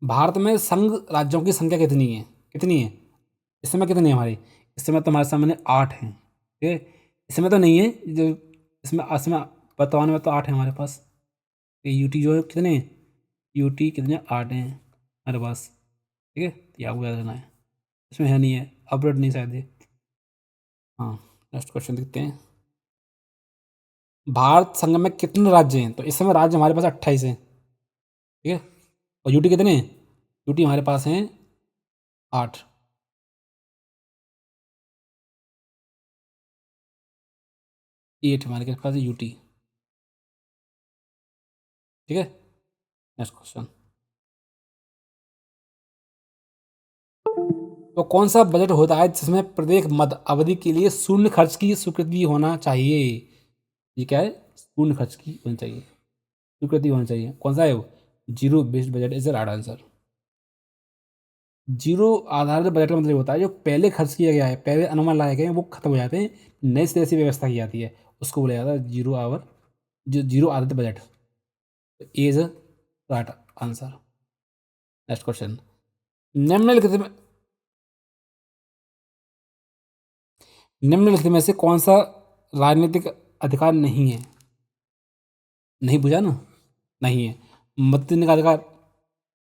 S1: Bharat में संघ राज्यों की संख्या कितनी है? कितनी है इस समय? कितनी है हमारी इस समय? तो हमारे सामने 8 हैं। ठीक है, इस समय तो नहीं है जो इसमें वर्तमान में तो 8 है हमारे पास। यूटी जो है कितने हैं? यूटी कितने? 8 हैं हमारे पास। ठीक है, ये आपको याद रखना है। इसमें है नहीं है, अपडेट नहीं शायद ये। हाँ, नेक्स्ट क्वेश्चन देखते हैं। भारत संघ में कितने राज्य हैं? तो इस समय राज्य हमारे पास 28 हैं। ठीक है, और यूटी कितने हैं? यूटी हमारे पास हैं 8। 8 हमारे के पास यूटी। ठीक है, नेक्स्ट क्वेश्चन। तो कौन सा बजट होता है जिसमें प्रत्येक मद अवधि के लिए शून्य खर्च की स्वीकृति होना चाहिए? ये क्या है? शून्य खर्च की होनी चाहिए, स्वीकृति होनी चाहिए। कौन सा है वो? Zero based budget is the right answer. Zero आधारित बजट का मतलब होता है जो पहले खर्च किया गया है, पहले अनुमान लगाए गए हैं वो खत्म हो जाते हैं, नए सिरे से व्यवस्था की जाती है, उसको बोला जाता है जीरो आवर, जो जीरो आधारित budget is right answer. Next question. निम्नलिखित में निम्नलिखित में से कौन सा राजनीतिक अधिकार नहीं है? नहीं पूछा ना, नहीं है। मत देने का अधिकार,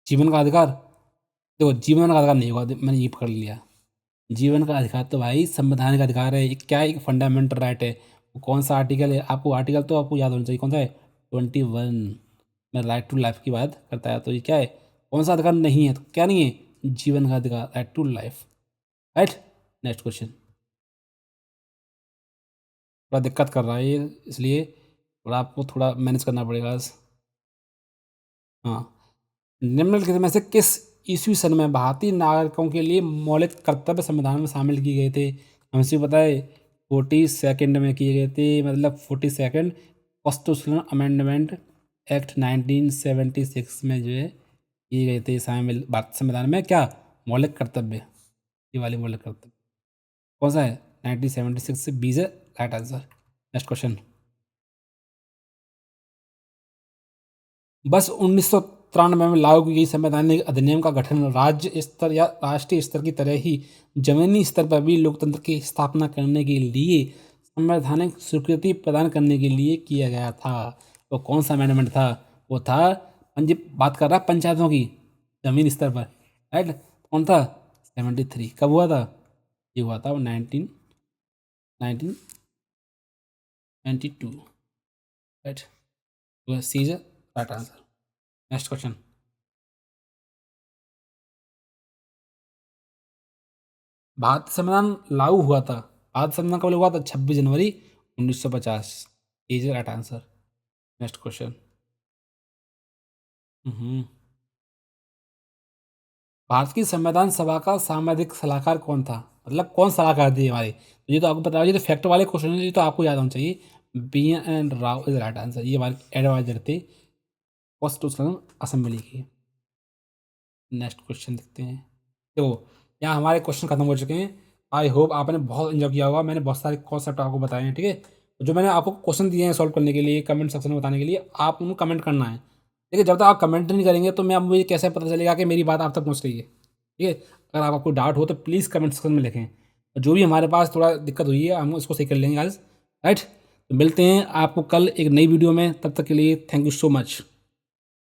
S1: जीवन का अधिकार। देखो जीवन का अधिकार नहीं होगा, मैंने ये पकड़ लिया। जीवन का अधिकार तो भाई संवैधानिक का अधिकार है, एक क्या है, एक फंडामेंटल राइट है। वो कौन सा आर्टिकल है? आपको आर्टिकल तो आपको याद होना चाहिए, कौन सा है? 21 में राइट टू लाइफ की बात करता है। तो ये क्या है, कौन सा अधिकार नहीं है? तो क्या नहीं है? जीवन का अधिकार, right to life. Right, next question. थोड़ा दिक्कत कर रहा है ये, इसलिए थोड़ा आपको थोड़ा मैनेज करना पड़ेगा आज। हाँ, निम्नलिखित में से किस ईस्वी सन में भारतीय नागरिकों के लिए मौलिक कर्तव्य संविधान में शामिल किए गए थे? हमसे पता है 42nd में किए गए थे, मतलब 42nd कॉन्स्टिट्यूशनल अमेंडमेंट एक्ट 1976 में जो है किए गए थे शामिल भारत संविधान में। क्या? मौलिक कर्तव्य, ये वाले मौलिक कर्तव्य। कौन सा है? 1976 से 20 है राइट आंसर। Next question. बस 1993 में लागू की गई संवैधानिक अधिनियम का गठन राज्य स्तर या राष्ट्रीय स्तर की तरह ही जमीनी स्तर पर भी लोकतंत्र की स्थापना करने के लिए संवैधानिक स्वीकृति प्रदान करने के लिए किया गया था। तो कौन सा अमेंडमेंट था? वो था बात कर रहा पंचायतों की जमीनी स्तर पर, राइट। कौन था? 73। कब हुआ था? ये हुआ था 1992, right. C is right answer. Next question. Bharat संविधान लागू हुआ था, भारत संविधान कब लागू हुआ था? 26 जनवरी 1950। Is right answer. Next question. Bharat की संविधान सभा का सांविधिक सलाहकार कौन था? मतलब कौन सलाहकार थे हमारे? तो ये तो आपको पता है, ये तो फैक्ट वाले क्वेश्चन है, ये तो आपको याद होना चाहिए। BN Rao is right answer. ये हमारे एडवाइजर थे कॉन्स्टिट्यूशनल असेंबली के। नेक्स्ट क्वेश्चन देखते हैं। तो यहाँ हमारे क्वेश्चन खत्म हो चुके हैं। आई होप आपने बहुत एंजॉय किया होगा, मैंने बहुत सारे कॉन्सेप्ट आपको बताए हैं, ठीक है। जो मैंने आपको क्वेश्चन दिए हैं सॉल्व करने के लिए कमेंट सेक्शन में बताने के लिए, आप उनको कमेंट करना है। ठीक है, जब तक आप कमेंट नहीं करेंगे तो मैं अब मुझे कैसे पता चलेगा कि मेरी बात आप तक पहुँच रही है? ठीक है, अगर आपको डाउट हो तो प्लीज़ कमेंट सेक्शन में लिखें। और जो भी हमारे पास थोड़ा दिक्कत हुई है हम उसको सही कर लेंगे आज, राइट। तो मिलते हैं आपको कल एक नई वीडियो में, तब तक के लिए थैंक यू सो मच।